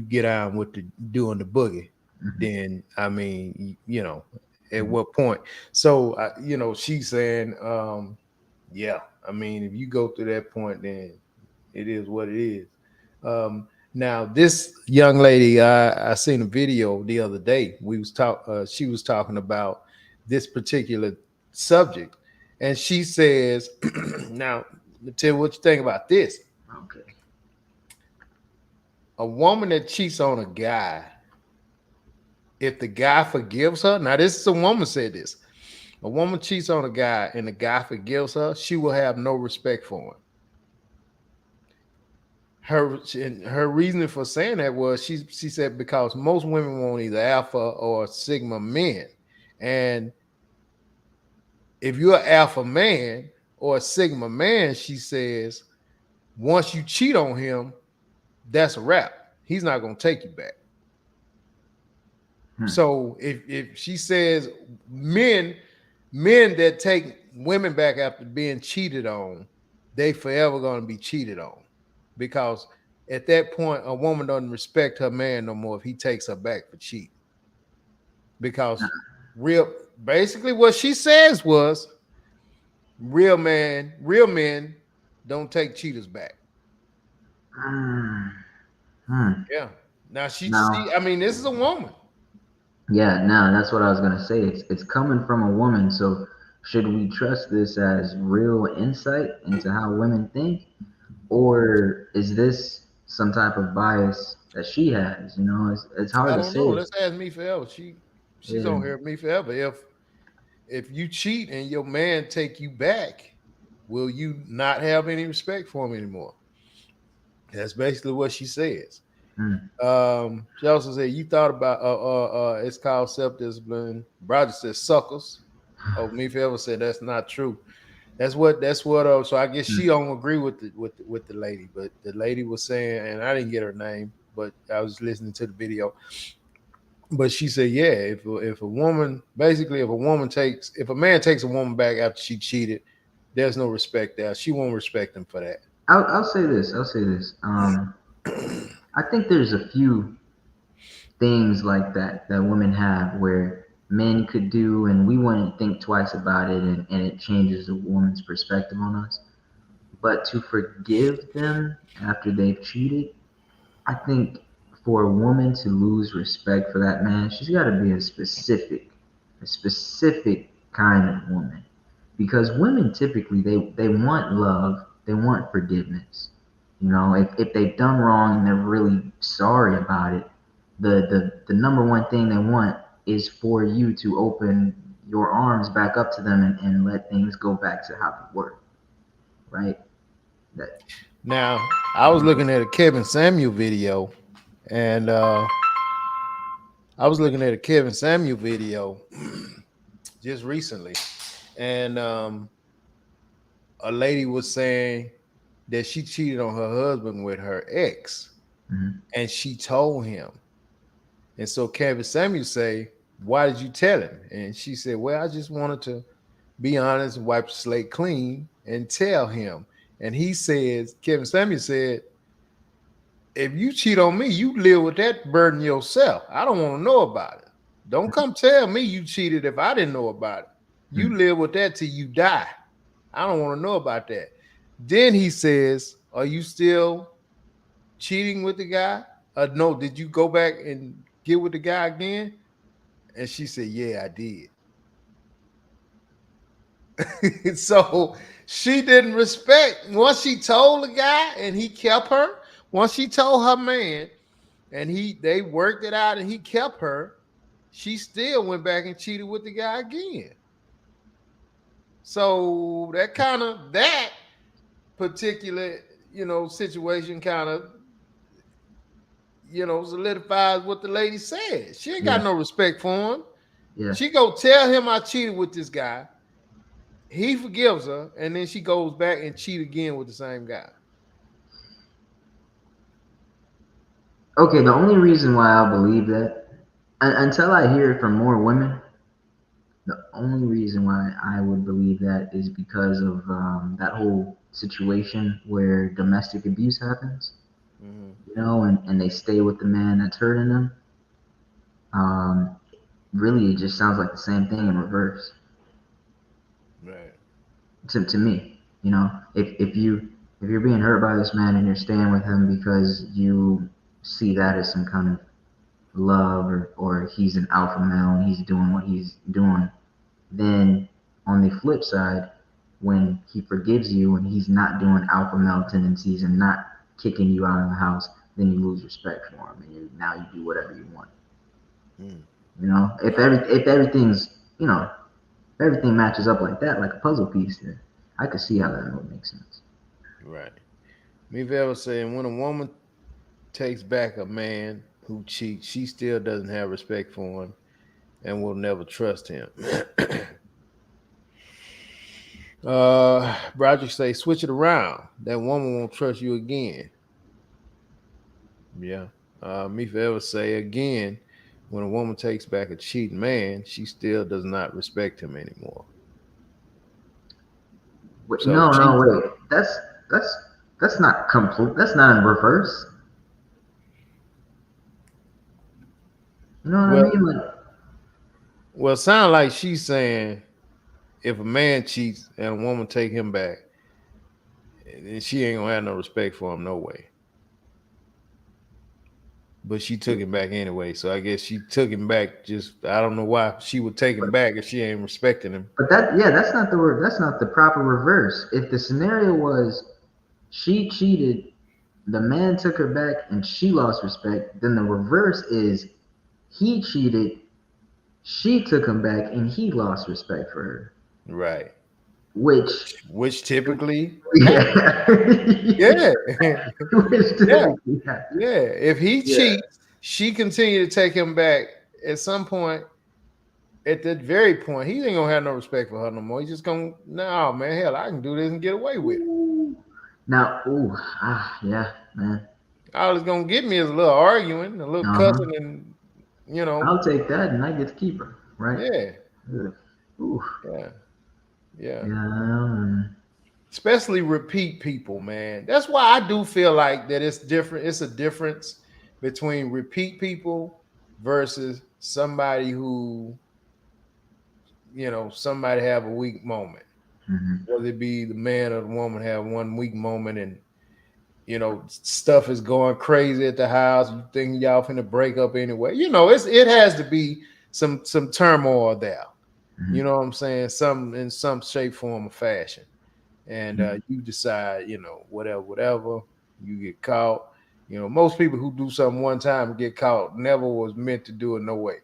get on with the doing the boogie, Hmm. then I mean, at Hmm. what point? So she's saying, yeah, I mean, if you go through that point, then it is what it is. Now, this young lady, I seen a video the other day. She was talking about this particular subject, and she says, now, let me tell you what you think about this. Okay. A woman that cheats on a guy, if the guy forgives her, now this is a woman said this. A woman cheats on a guy and the guy forgives her, she will have no respect for him. Her reasoning for saying that was she said because most women want either alpha or sigma men, and if you're an alpha man or a sigma man, she says once you cheat on him, that's a wrap. He's not going to take you back. Hmm. So if she says men that take women back after being cheated on, they forever going to be cheated on, because at that point a woman doesn't respect her man no more if he takes her back for cheating. Because real basically what she says was real men don't take cheaters back. Hmm. Hmm. Yeah. Now Now, I mean, this is a woman. yeah, now that's what I was gonna say. It's coming from a woman, so should we trust this as real insight into how women think, or is this some type of bias that she has? It's hard I to don't know. say. Let's ask me forever. She's Yeah. on here with me forever. If you cheat and your man take you back, will you not have any respect for him anymore? That's basically what she says. Mm. She also said, "You thought about it's called self discipline." Roger says, "Suckers." Oh, me forever said that's not true. That's what. So I guess she Mm. don't agree with the lady, but the lady was saying, and I didn't get her name, but I was listening to the video. But she said, yeah, if a woman, basically, if a man takes a woman back after she cheated, there's no respect there. She won't respect him for that. I'll say this. I'll say this. I think there's a few things like that women have where men could do, and we wouldn't think twice about it, and it changes a woman's perspective on us. But to forgive them after they've cheated, I think for a woman to lose respect for that man, she's got to be a specific kind of woman. Because women typically they want love, they want forgiveness. You know, if they've done wrong and they're really sorry about it, the number one thing they want is for you to open your arms back up to them and let things go back to how they were, right? That Now, I was looking at a Kevin Samuel video, and I was looking at a Kevin Samuel video just recently, and a lady was saying that she cheated on her husband with her ex, mhm. and she told him. And so Kevin Samuel say, "Why did you tell him?" And she said, "Well, I just wanted to be honest and wipe the slate clean and tell him." And he says, Kevin Samuel said, "If you cheat on me, you live with that burden yourself. I don't want to know about it. Don't come tell me you cheated if I didn't know about it. You Hmm. live with that till you die. I don't want to know about that." Then he says, "Are you still cheating with the guy? No, did you go back and get with the guy again?" And she said, "Yeah, I did." So she didn't respect once she told the guy and he kept her. Once she told her man and they worked it out and he kept her, she still went back and cheated with the guy again. So that particular, situation kind of, solidifies what the lady said. She ain't got Yeah, no respect for him. yeah. She go tell him I cheated with this guy. He forgives her, and then she goes back and cheat again with the same guy. Okay, the only reason why I'll believe that, until I hear it from more women, the only reason why I would believe that is because of that whole situation where domestic abuse happens, Mm-hmm. and they stay with the man that's hurting them. Um, Really, it just sounds like the same thing in reverse Right. to me. If you're being hurt by this man and you're staying with him because you see that as some kind of love, or he's an alpha male and he's doing what he's doing, then on the flip side, when he forgives you and he's not doing alpha male tendencies and not kicking you out of the house, then you lose respect for him and now you do whatever you want. Mm. If everything matches up like that, like a puzzle piece, then I could see how that would make sense. Right. Me ever saying when a woman takes back a man who cheats, she still doesn't have respect for him and will never trust him. Broderick say, switch it around. That woman won't trust you again. Yeah. Me forever say again, when a woman takes back a cheating man, she still does not respect him anymore. Wait, So no, she no, wait. That's that's not complete. That's not in reverse. You know what I well mean? Like, well sound like she's saying if a man cheats and a woman take him back, then she ain't gonna have no respect for him no way. But she took him back anyway, so I guess she took him back. Just I don't know why she would take him but, back if she ain't respecting him. but that yeah, that's not the word. That's not the proper reverse. If the scenario was she cheated, the man took her back, and she lost respect, then the reverse is he cheated, she took him back, and he lost respect for her. Right. which which typically happens. yeah, Yeah, which yeah, typically happens. yeah. If he Yeah, cheats, she continue to take him back. At some point, at that very point, he ain't gonna have no respect for her no more. He's just gonna, no man, hell, I can do this and get away with it. ooh. Now, ooh, yeah, man. All it's gonna get me is a little arguing, a little Uh-huh. cussing, and you know, I'll take that, and I get to keep her, right? yeah, Ugh. Ooh, yeah, yeah. yeah, man. Especially repeat people, man. That's why I do feel like that it's different. It's a difference between repeat people versus somebody who, somebody have a weak moment. Mhm. Whether it be the man or the woman have one weak moment and stuff is going crazy at the house. You think y'all finna break up anyway. It has to be some turmoil there. You Mhm. know what I'm saying? Some in some shape, form, or fashion. And Mhm. you decide, whatever, you get caught. Most people who do something one time and get caught never was meant to do it no way.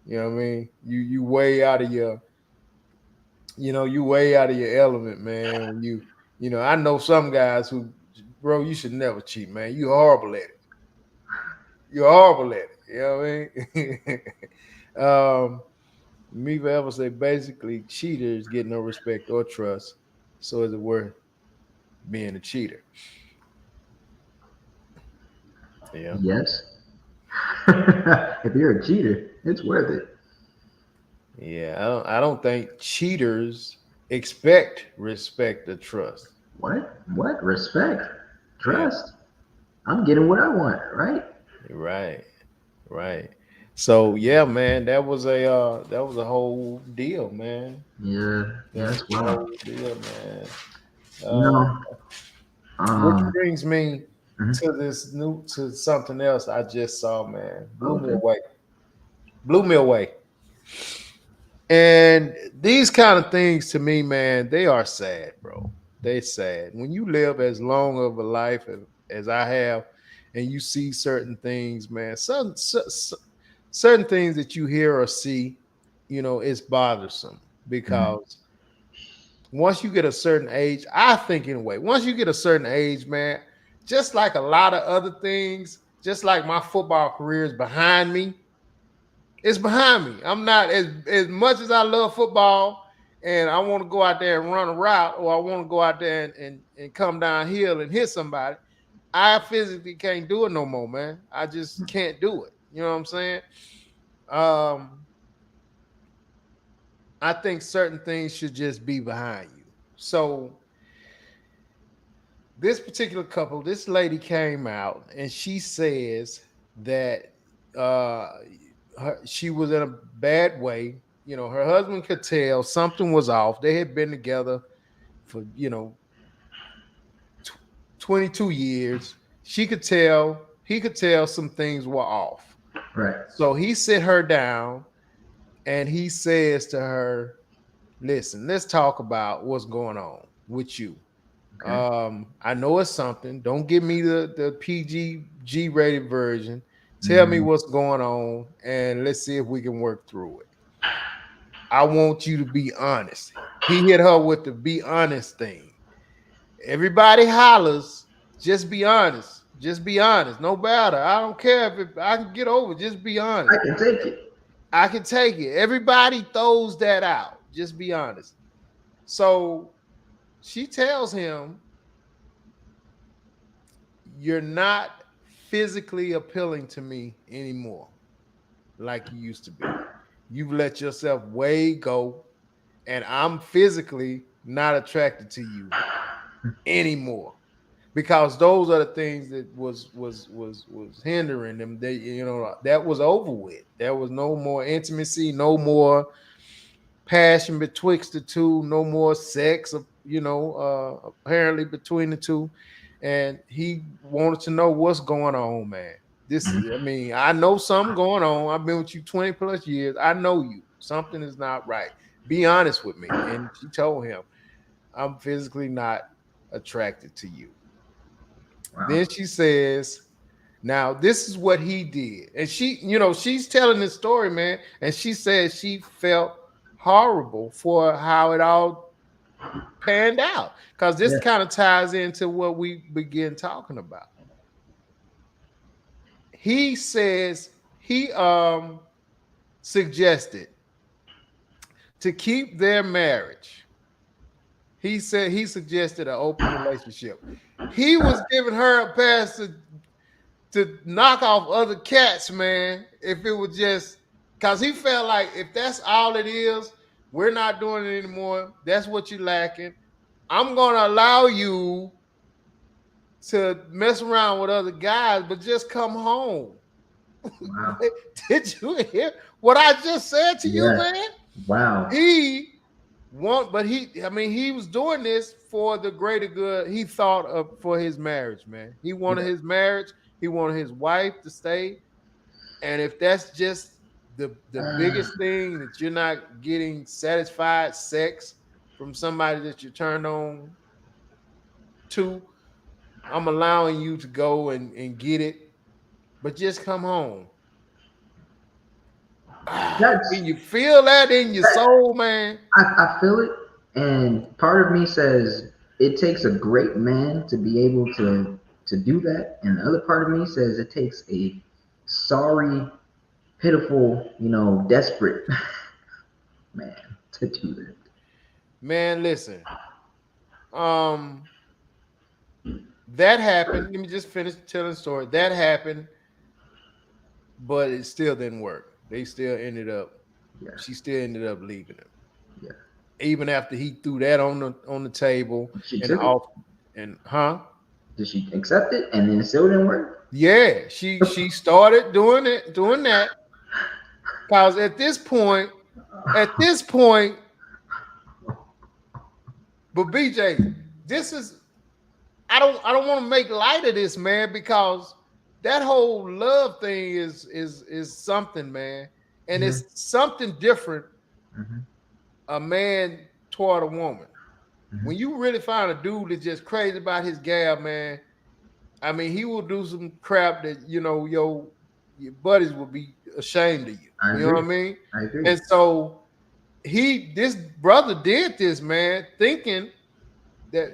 You know what I mean? You way out of your, you way out of your element, man. When I know some guys who, bro, you should never cheat, man. You horrible at it. You're horrible at it. You know what I mean? Me forever say basically cheaters get no respect or trust. So is it worth being a cheater? Yeah. Yes. If you're a cheater, it's worth it. Yeah. I don't think cheaters expect respect or trust. What? What? Respect, Yeah. trust. I'm getting what I want, right? Right. Right. So yeah, man, that was a whole deal, man. Yeah, yeah, That was that's a wild. whole deal, man. You Uh, know, which um, brings me mhm. to something else I just saw, man. Blew me Okay. away. Blew me away. And these kind of things to me, man, they are sad, bro. They sad. When you live as long of a life as I have, and you see certain things, man, certain things that you hear or see, it's bothersome Mhm. because once you get a certain age, I think anyway, once you get a certain age, man, just like a lot of other things, just like my football career is behind me, it's behind me. I'm not as much as I love football and I want to go out there and run a route or I want to go out there and come downhill and hit somebody. I physically can't do it no more, man. I just can't do it. You know what I'm saying? Um, I think certain things should just be behind you. So this particular couple, this lady came out and she says that uh she was in a bad way. Her husband could tell something was off. They had been together for 22 years. She could tell, he could tell some things were off. Right. So he sit her down and he says to her, listen, let's talk about what's going on with you. Okay. I know it's something. Don't give me the PG rated version. Tell me Mhm. what's going on, and let's see if we can work through it. I want you to be honest. He hit her with the be honest thing. Everybody hollers, just be honest. Just be honest. No matter. I don't care I can get over. Just be I honest. can take it. I can take it. Everybody throws that out. Just be honest. So she tells him, you're not physically appealing to me anymore like you used to be. You've let yourself way go, and I'm physically not attracted to you anymore because those are the things that was hindering them. They, that was over with. There was no more intimacy, no more passion betwixt the two, no more sex, apparently between the two. And he wanted to know what's going on, man. I Mhm. mean, I know something going on. I've been with you 20 plus years. I know you. Something is not right. Be honest with me. And she told him, I'm physically not attracted to you. Wow. Then she says, now this is what he did. And she's telling this story, man. And she said she felt horrible for how it all panned out. Because this Yeah. kind of ties into what we begin talking about. He says he suggested to keep their marriage. He said he suggested an open relationship. He was giving her a pass to knock off other cats, man. If it was just because he felt like if that's all it is, we're not doing it anymore. That's what you're lacking. I'm gonna allow you to mess around with other guys, but just come home. Wow. Did you hear what I just said to you, Yes. man? Wow. He but I mean, he was doing this for the greater good. He thought of for his marriage, man. He wanted Yeah. his marriage. He wanted his wife to stay. And if that's just the biggest thing that you're not getting satisfied sex from somebody that you turned on to, I'm allowing you to go and get it, but just come home. That's Can you feel that in your that, soul, man? I feel it, and part of me says it takes a great man to be able to do that, and the other part of me says it takes a sorry, pitiful, desperate man to do that. Man, listen. Um, that happened. Let me just finish telling the story. That happened, but it still didn't work. They still ended up. Yeah, She still ended up leaving him, yeah. even after he threw that on the table She and took it. off and huh? Did she accept it? And then it still didn't work. Yeah, she started doing that. Cause at this point, but BJ, this is I don't want to make light of this, man, because that whole love thing is something, man, and Hmm. it's something different. Hmm. A man toward a woman. Hmm. When you really find a dude that's just crazy about his gal, man, I mean, he will do some crap that your buddies will be ashamed of you. I You know what agree. I mean? I agree. And so this brother did this, man, thinking that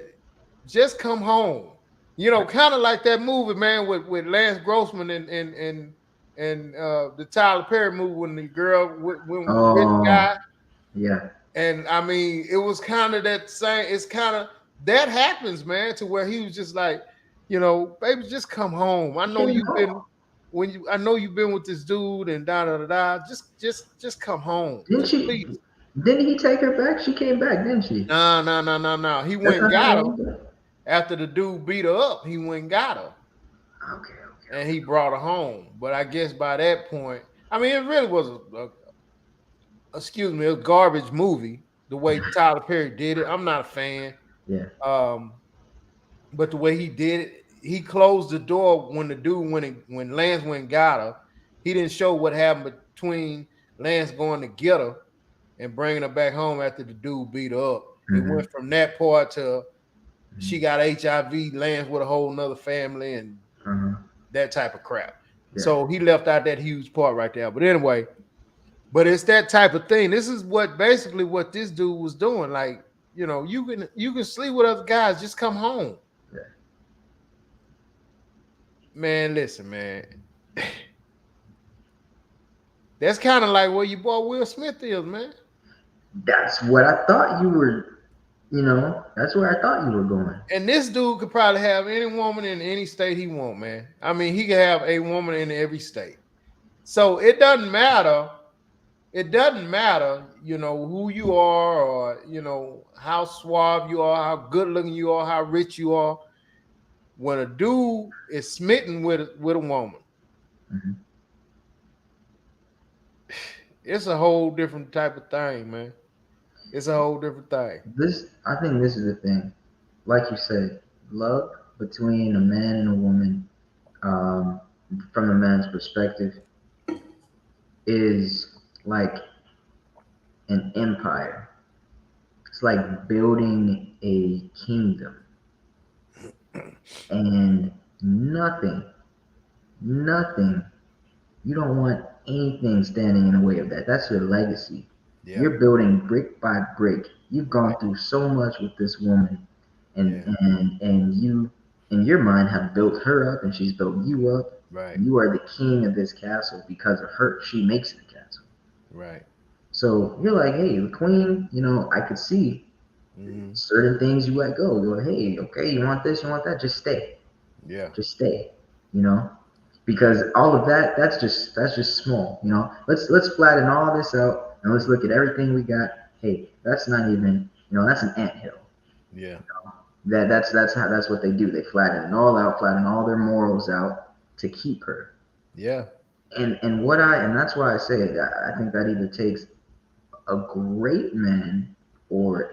just come home. Kind of like that movie, man, with Lance Grossman and the Tyler Perry movie when the girl went with the rich Oh, guy. yeah. And I mean, it was kind of that same. It's kind of that happens, man, to where he was just like, baby, just come home. I She know came you've home. been I know you've been with this dude and da da da da. Just come home. Didn't Just she? please. Didn't he take her back? She came back, didn't she? No, no, no, no, no. He That's went and not how got that her went. after the dude beat her up. He went and got her Okay, okay, and he okay. brought her home. But I guess by that point, I mean, it really was excuse me, a garbage movie. The way Tyler Perry did it, I'm not a fan. Yeah. Um, but the way he did it, he closed the door when the dude when Lance went and got her. He didn't show what happened between Lance going to get her and bringing her back home after the dude beat her up. It Hmm. went from that part to she Hmm. got HIV, Lance with a whole nother family, and Uh-huh. that type of crap. Yeah. So he left out that huge part right there. But anyway, but it's that type of thing. This is basically what this dude was doing. Like, you can sleep with other guys, just come home. Yeah. Man, listen, man. That's kind of like where your boy Will Smith is, man. That's what I thought you were. That's where I thought you were going. And this dude could probably have any woman in any state he want, man. I mean, he could have a woman in every state. So it doesn't matter. It doesn't matter, who you are or how suave you are, how good looking you are, how rich you are. When a dude is smitten with a woman, Hmm. it's a whole different type of thing, man. It's a whole different thing. I think this is the thing. Like you said, love between a man and a woman, um, from a man's perspective, is like an empire. It's like building a kingdom, and nothing, nothing. You don't want anything standing in the way of that. That's your legacy. Yeah. You're building brick by brick. You've gone Right. through so much with this woman, and Yeah. you in your mind have built her up, and she's built you up. Right. You are the king of this castle because of her. She makes the castle. Right. So you're like, hey, the queen. I could see Hmm. certain things you let go. You're like, hey, okay, you want this, you want that, just stay, Yeah. just stay. You know, because all of that, that's just small. Let's flatten all this out and let's look at everything we got. Hey, that's not even, that's an anthill. Yeah. That's what they do. They flatten it all out, flatten all their morals out to keep her. Yeah. And that's why I say I think that either takes a great man or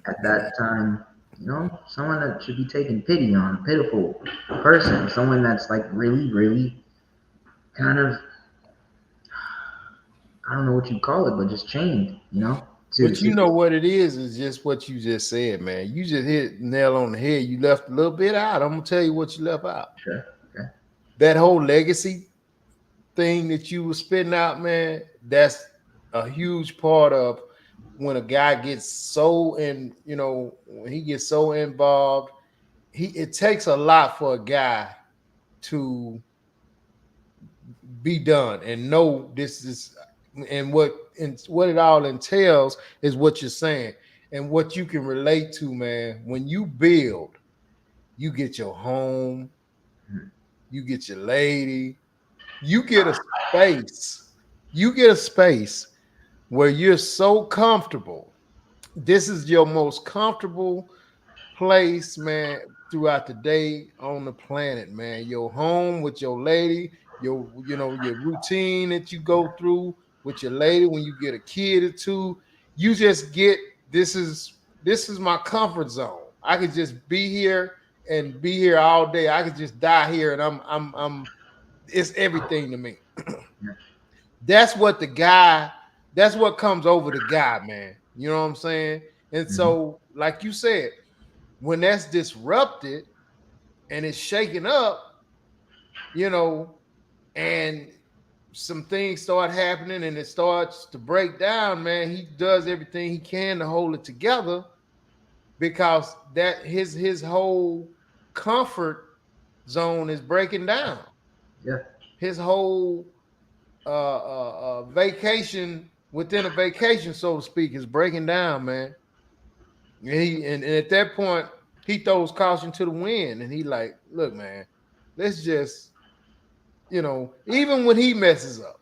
at that time, someone that should be taken pity on, a pitiful person, someone that's like really, really kind of, I don't know what you call it, but just chained, to But to you know what it is just what you just said, man. You just hit nail on the head. You left a little bit out. I'm gonna tell you what you left out. sure, okay, That whole legacy thing that you were spitting out, man, that's a huge part of when a guy gets so when he gets so involved, it takes a lot for a guy to be done and know this is and what it all entails is what you're saying and what you can relate to, man. When you build, you get your home, mhm, you get your lady, you get a space, you get a space where you're so comfortable. This is your most comfortable place, man, throughout the day on the planet, man. Your home with your lady, your routine that you go through with your lady when you get a kid or two. You just get this is my comfort zone. I could just be here and be here all day. I could just die here and I'm it's everything to me. yeah, That's what the guy, that's what comes over the guy, man. You know what I'm saying? And mhm, so, like you said, when that's disrupted and it's shaken up, you know, and some things start happening and it starts to break down, man, he does everything he can to hold it together because that his whole comfort zone is breaking down. yeah, His whole vacation within a vacation, so to speak, is breaking down, man. And at that point, he throws caution to the wind, and he like, look, man, let's just, even when he messes up,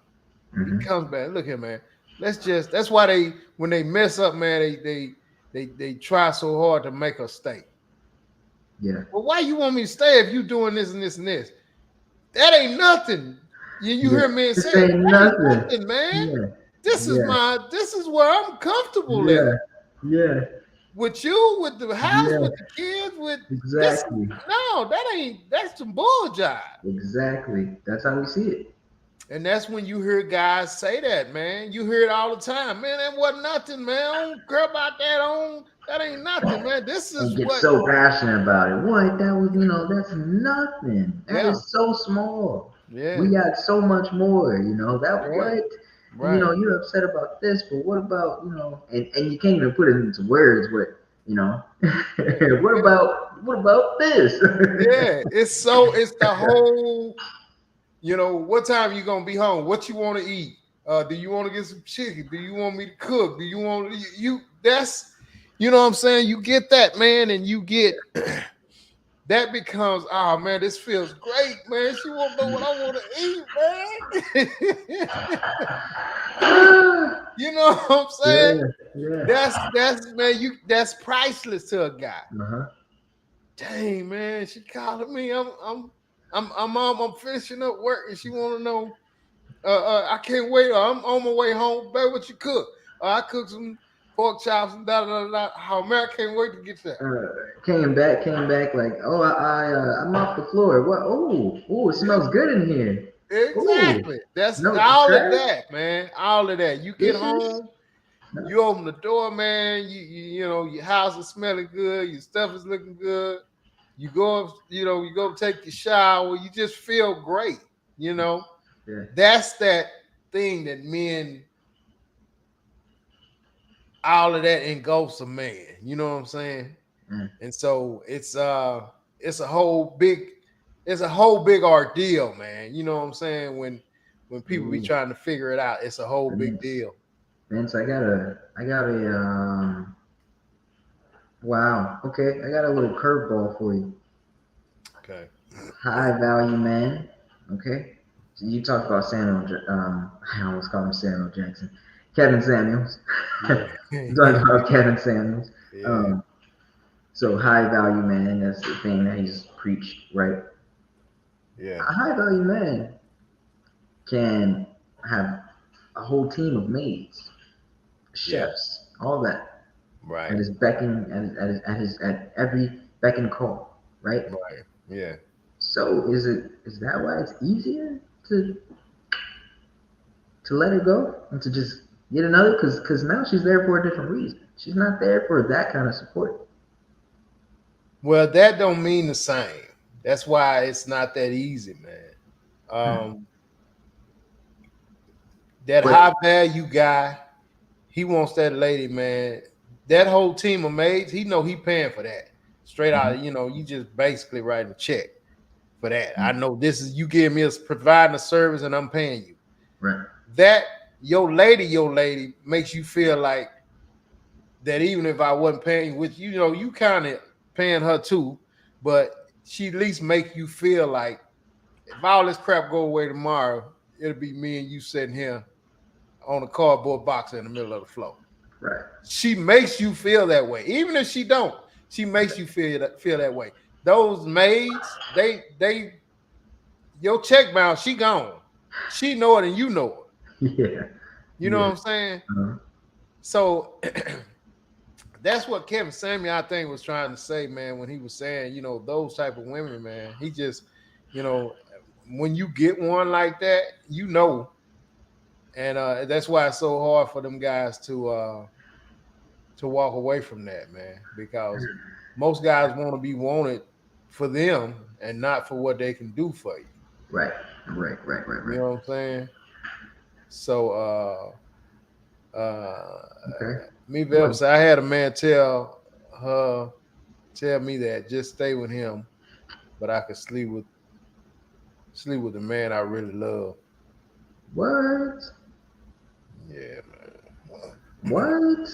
he mhm, comes back. Look here, man. Let's just. That's why they when they mess up, man, they try so hard to make us stay. yeah, Well, why you want me to stay if you doing this and this and this? That ain't nothing. You yeah. hear me say This it? ain't That ain't nothing. nothing, man. Yeah, This is yeah, my. This is where I'm comfortable at. yeah, yeah, With you, with the house, yeah. with the kids, with this. Exactly, No, that ain't. That's some bull jive. exactly. That's how we see it. And that's when you hear guys say that, man. You hear it all the time, man. That wasn't nothing, man. I don't care about that. That ain't nothing, man. This And is get what. so passionate about it. What? That was, that's nothing. That Yeah, is so small. yeah, We got so much more, that right, what? And right. you're upset about this, but what about, and you can't even put it into words, but Yeah, what about this? yeah. It's the whole. What time you gonna be home? What you want to eat? Do you want to get some chicken? Do you want me to cook? Do you want you? That's what I'm saying. You get that, man, and you get that becomes, oh man, this feels great, man. She won't know what I want to eat, man. You know what I'm saying? Yeah, yeah. That's man, that's priceless to a guy. Uh-huh. Dang, man, she calling me. I'm finishing up work, and she want to know. I can't wait. I'm on my way home. Baby, what you cook? I cook some pork chops and da da da da. Oh man, I can't wait to get there. uh, came back like, oh, I'm off the floor. What? Oh, it Yeah, smells good in here. Oh, exactly. That's no all of trash, that, man. All of that. You get dishes. home, No. you open the door, man. Your house is smelling good. Your stuff is looking good. You go, you go take your shower. You just feel great. You know, Yeah, that's that thing that men all of that engulfs a man. You know what I'm saying? Mm. And so it's a whole big it's a whole big ordeal, man. You know what I'm saying? When people be Ooh, trying to figure it out, it's a whole big Vince. deal. Vince, I got a wow. Okay, I got a little curveball for you. Okay. High value man. Okay. So you talked about I almost called him Samuel Jackson. Kevin Samuels. Yeah. You talked about Kevin Samuels. Yeah. Um, so high value man, that's the thing that he's preached, right? Yeah. A high value man can have a whole team of maids, Yeah. chefs, all that at Right. his becking at every beck and call, right? Right. Yeah. So is that why it's easier to let her go and to just get another? Because now she's there for a different reason. She's not there for that kind of support. Well, that don't mean the same. That's why it's not that easy, man. Hmm. That But high value guy, he wants that lady, man. That whole team of maids, he know he paying for that. Straight mhm, out, you just basically writing a check for that. I mhm, know this is you give me a providing a service and I'm paying you. right, That your lady makes you feel like that even if I wasn't paying, which you kind of paying her too, but she at least make you feel like if all this crap go away tomorrow, it'll be me and you sitting here on a cardboard box in the middle of the floor. right, She makes you feel that way, even if she don't. She makes you feel that way. Those maids, they your check bounce, she gone. She know it and you know it. yeah, You know what yeah, I'm saying? uh, So that's what Kevin Samuel, I think, was trying to say, man, when he was saying, those type of women, man. He just, you know, when you get one like that, and that's why it's so hard for them guys to walk away from that, man, because most guys want to be wanted for them and not for what they can do for you. right, right, right, right, You right. know what I'm saying? So Okay. me What? Velvet said I had a man her tell me that just stay with him, but I could sleep with the man I really love. What? Yeah, man. What?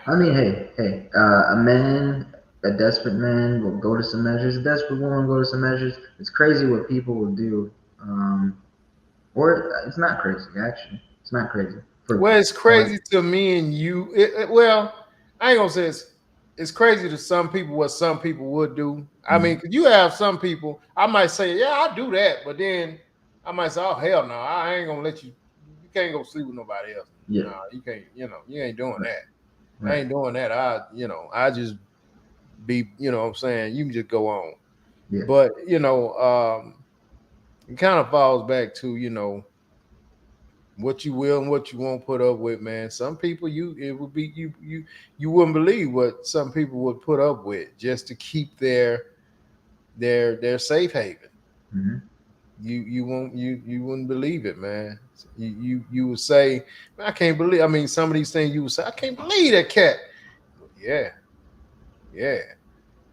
I mean, hey, a man, a desperate man will go to some measures. A desperate woman will go to some measures. It's crazy what people will do. Or it's not crazy, actually. It's not crazy. For Well, it's like, crazy to me and you. Well, I ain't gonna say it's crazy to some people what some people would do. I mhm, mean, 'cause you have some people. I might say, yeah, I do that, but then I might say, oh hell no, I ain't gonna let you. You can't go sleep with nobody else. yeah, No, you can't. You ain't doing right, that. I right, ain't doing that. I just be. What I'm saying, you can just go on. yeah, But it kind of falls back to what you will and what you won't put up with, man. Some people it would be you wouldn't believe what some people would put up with just to keep their safe haven. hmm, You wouldn't believe it, man. You would say, man, I can't believe. I mean, some of these things you would say, I can't believe that cat. Yeah, yeah,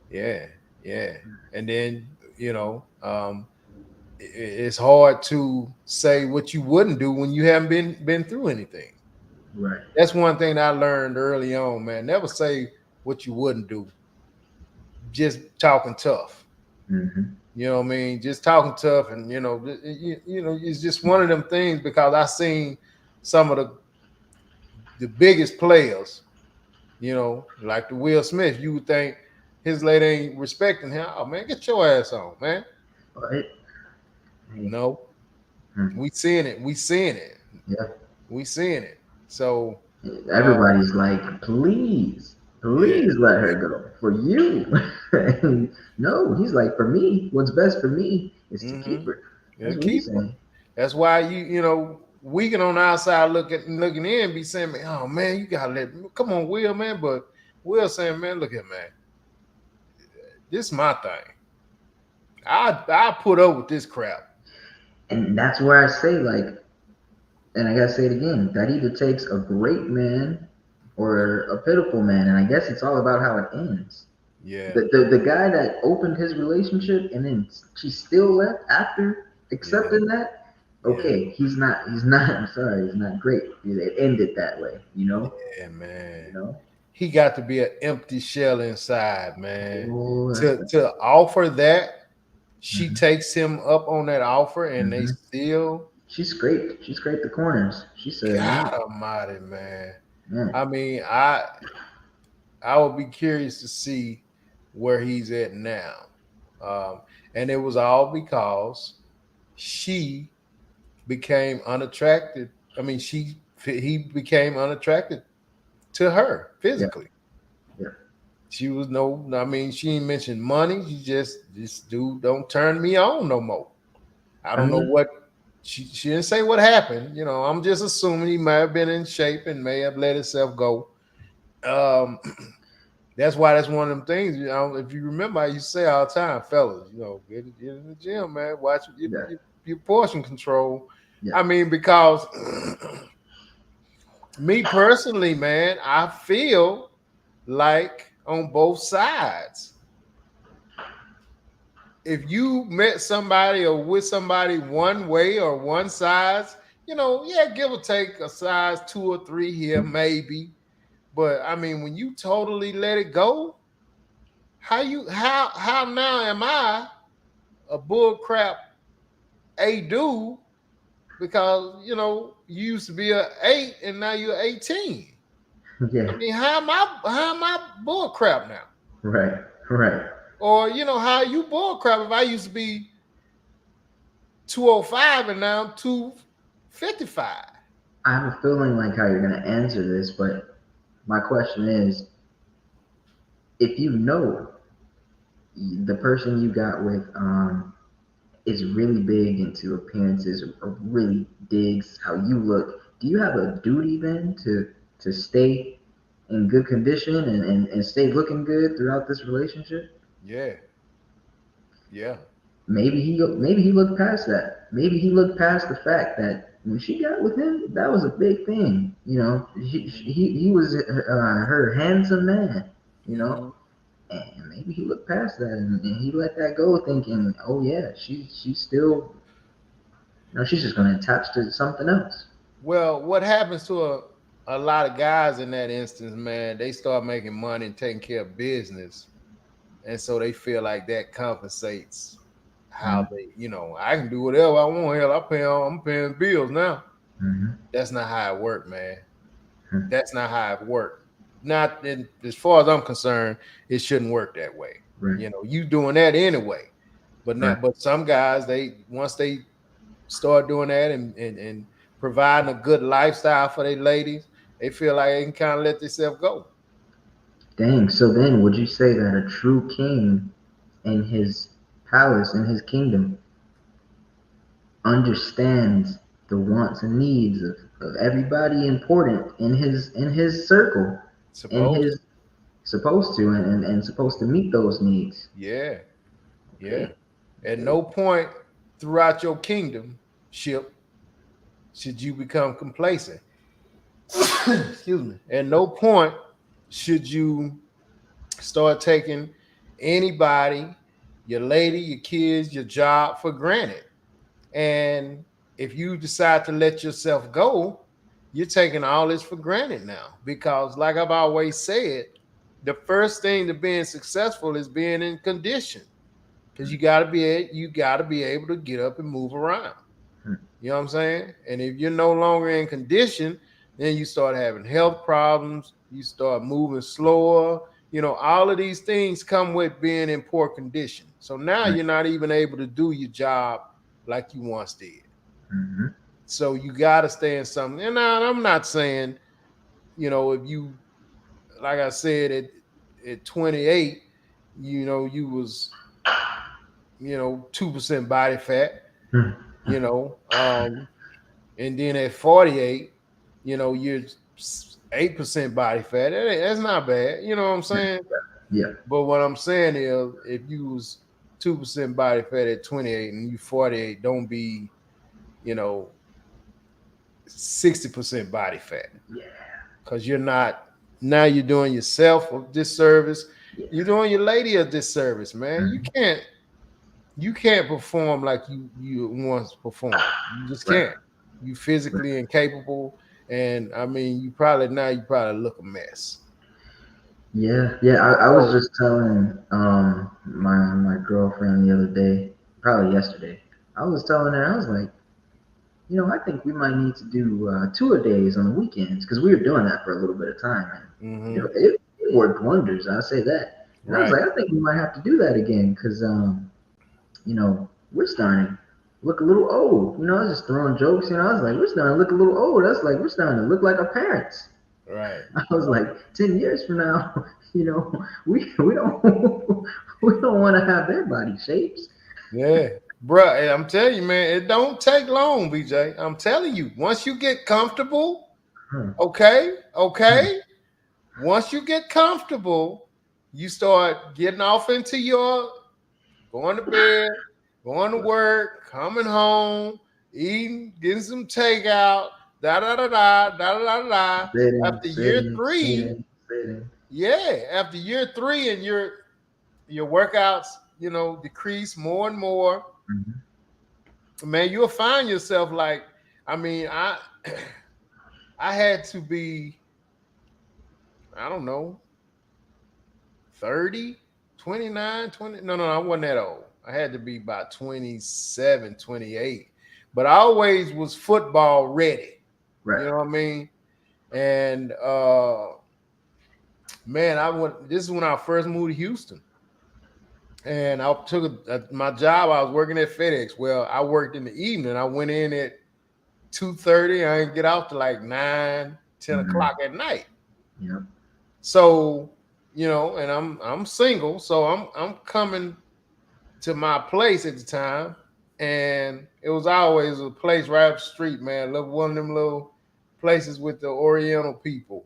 yeah, yeah. And then it's hard to say what you wouldn't do when you haven't been through anything. right, That's one thing that I learned early on, man. Never say what you wouldn't do. Just talking tough. hmm, You know what I mean? Just talking tough, and it's just one of them things because I seen some of the biggest players. Like the Will Smith. You would think his lady ain't respecting him. Oh man, get your ass on, man. right. Hey, No, hmm, we seeing it. We seeing it. yeah. We seeing it. So, uh, Everybody's like, please, yeah. please let her go for you. No, he's like, for me, what's best for me is to Mm-hmm. keep her. Yeah, That's what he's keep her. saying. That's why we can on the outside looking in, be saying, oh man, you gotta come on, Will, man. But Will saying, man, look at man, this is my thing. I put up with this crap. And that's where I say, like, And I gotta say it again, that either takes a great man or a pitiful man. And I guess it's all about how it ends. Yeah, The guy that opened his relationship and then she still left after yeah, accepting that, yeah, okay, he's not I'm sorry, he's not great. It ended that way, you know? yeah, man. You know? He got to be an empty shell inside, man. Oh, To offer that, she mhm, takes him up on that offer, and they mhm. still, She scraped the corners. She said, God man, Almighty, man. man, I mean, I would be curious to see where he's at now, um, and it was all because she became unattracted. I mean, he became unattracted to her yeah, physically. yeah. She was no, I mean, she ain't mentioned money. She just, this dude don't turn me on no more. I I don't know mean, what, she didn't say what happened. You know, I'm just assuming he may have been in shape and may have let himself go. Um, that's why that's one of them things. You know, if you remember, I used to say all the time, fellas, you know, get in the gym, man. Watch yeah, your portion control. yeah. I mean, because me personally, man, I feel like on both sides, if you met somebody or with somebody one way or one size, you know, yeah, give or take a size 2 or 3 here, maybe. But I mean, when you totally let it go, how now am I a bull crap a dude because you know you used to be a 8 and now you're 18. I Yeah, mean, how am I bull crap now? right, right. Or you know, how you bull crap if I used to be 205 and now I'm 255. I have a feeling like how you're gonna answer this, but my question is, if you know the person you got with is really big into appearances or really digs how you look, do you have a duty then to stay in good condition and stay looking good throughout this relationship? Yeah, yeah. Maybe he looked past that. Maybe he looked past the fact that when she got with him, that was a big thing. You know, he was her handsome man. You know, Mm-hmm. and maybe he looked past that and he let that go, thinking, oh yeah, she's still, you know, she's just gonna attach to something else. Well, what happens to a lot of guys in that instance, man, they start making money and taking care of business. And so they feel like that compensates how they, you know, I can do whatever I want. Hell, I'm paying bills now. Mm-hmm. That's not how it worked, man. Hmm. That's not how it worked. Not in, as far as I'm concerned, it shouldn't work that way. Right, You know, you doing that anyway. But right. now, but some guys, they once they start doing that and providing a good lifestyle for their ladies, they feel like they can kind of let themselves go. Dang. So then, would you say that a true king in his palace, in his kingdom, understands the wants and needs of everybody important in his circle, in Supposed his supposed to and supposed to meet those needs? Yeah, yeah. Okay, At okay. no point throughout your kingdom ship should you become complacent. Excuse me. At no point should you start taking anybody, your lady, your kids, your job for granted. And if you decide to let yourself go, you're taking all this for granted now. Because, like I've always said, the first thing to being successful is being in condition. Because you gotta be able to get up and move around. Hmm. You know what I'm saying? And if you're no longer in condition, then you start having health problems. You start moving slower. You know, all of these things come with being in poor condition. So now Right. you're not even able to do your job like you once did. Mm-hmm. So you got to stay in something. And I'm not saying, you know, if you, like I said, at 28, you know, you was, 2% body fat, you know, and then at 48, you're 8% body fat. That's not bad. You know what I'm saying? Yeah. But what I'm saying is, if you was 2% body fat at 28 and you 48, don't be, you know, 60% body fat Yeah, because you're not now you're doing yourself a disservice. yeah. You're doing your lady a disservice, man. Mhm. You can't perform like you once performed. You just Right, can't. You right. physically incapable, and I mean, you probably look a mess. Yeah, yeah. I was So, just telling my girlfriend the other day, probably yesterday. I was telling her, I was like, I think we might need to do tour days on the weekends because we were doing that for a little bit of time, and hmm it worked wonders. I say that, and I was right, like, I think we might have to do that again because we're starting to look a little old. I was just throwing jokes. I was like, we're starting to look a little old. That's like we're starting to look like our parents. right. I was like, 10 years from now, we don't we don't want to have their body shapes. Yeah, bruh, I'm telling you, man, it don't take long, BJ. I'm telling you, once you get comfortable, Hmm, okay. hmm, Once you get comfortable, you start getting off into your going to bed, going to work, coming home, eating, getting some takeout, da da da da da da da da. sitting, After year sitting, three, sitting, sitting. yeah, after year three, and your workouts, decrease more and more. Mhm. Man, you'll find yourself like, I mean, I I had to be, I don't know, 30, 29, 20. No, I wasn't that old. I had to be about 27, 28. But I always was football ready. Right, You know what I mean? And man, I went this is when I first moved to Houston. And I took my job. I was working at FedEx. Well, I worked in the evening. I went in at 2:30. I didn't get out to like 9, 10 hmm, o'clock at night. yep, So, and I'm single, so I'm coming to my place at the time, and it was always a place right up the street, man. One of them little places with the Oriental people.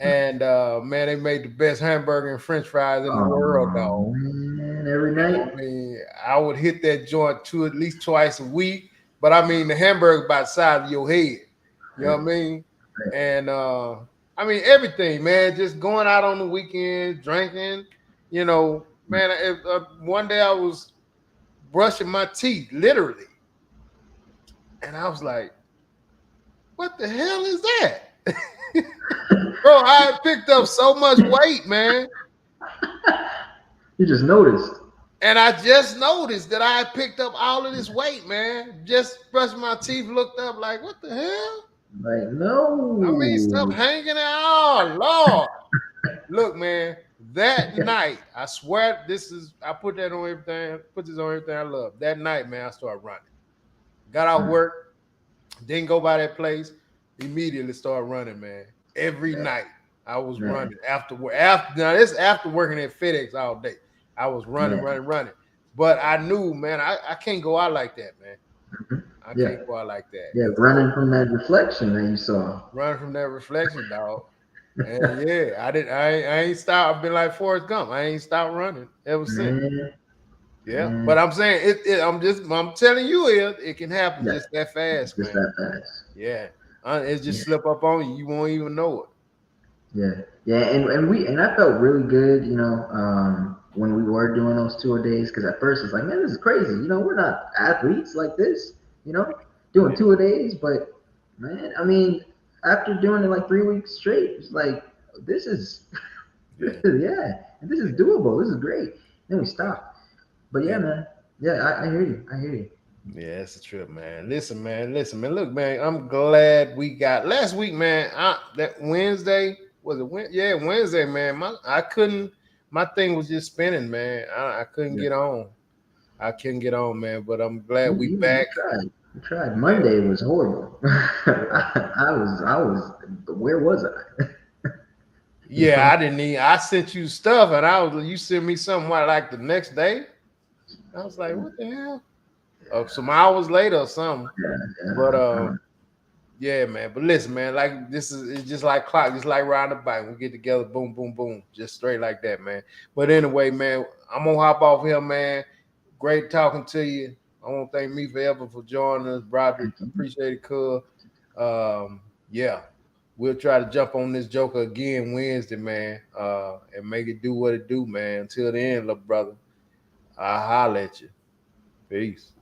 And man, they made the best hamburger and French fries in the world, oh dog. man, every And night. I mean, I would hit that joint at least twice a week. But I mean, the hamburger about the size of your head. You know Right, what I mean? right. And I mean everything, man. Just going out on the weekends, drinking. Man. One day I was brushing my teeth, literally, and I was like, "What the hell is that?" Bro, I had picked up so much weight, man. You just noticed, And I just noticed that I had picked up all of this weight, man. Just brushed my teeth, looked up like, what the hell? like I mean, stuff no. hanging out. Oh, Lord. Look, man, that night, I swear I put that on everything, put this on everything I love. That night, man, I started running. Got out Hmm, work, didn't go by that place, immediately started running, man. Every yeah, night I was yeah, running after work. After working at FedEx all day. I was running, yeah, running, running. But I knew, man, I can't go out like that, man. mhm, I yeah, can't go out like that. yeah. And Running so from that reflection that you saw. running from that reflection, dog. And yeah, I ain't stopped. I've been like Forrest Gump. I ain't stopped running ever since. Man, Yeah. man, But I'm saying I'm telling you it can happen yeah, just that fast, just man. that fast. Yeah. It Yeah, just slip up on you. You won't even know it. yeah, yeah. And I felt really good, when we were doing those tour days, because at first it's like, man, this is crazy. We're not athletes like this, doing Yeah. tour days. But man, I mean, after doing it like 3 weeks straight, it's like this is, Yeah. yeah, and this is doable. This is great. Then we Yeah. stopped. But yeah, Yeah. man, yeah, I hear you. I hear you. Yeah, it's a trip, man. Listen, man. Listen, man. Look, man. I'm glad we got last week, man. That Wednesday was it? Yeah, Wednesday, man. I couldn't. My thing was just spinning, man. I couldn't Yeah, get on. I couldn't get on, man. But I'm glad we you back. tried. You tried. Yeah, Monday was horrible. yeah. I was. Where was I? you Yeah, know. I didn't need. I sent you stuff, and you sent me something like the next day. I was like, what the hell? Some hours later or something. Yeah, But yeah. yeah, man. But listen, man, like it's just like clock, just like riding a bike. We get together, boom, boom, boom, just straight like that, man. But anyway, man, I'm gonna hop off here, man. Great talking to you. I want to thank me forever for joining us, Broderick. Thank you. Appreciate it, cuz. Yeah, we'll try to jump on this Joker again Wednesday, man, and make it do what it do, man. Until then, little brother, I'll holler at you. Peace.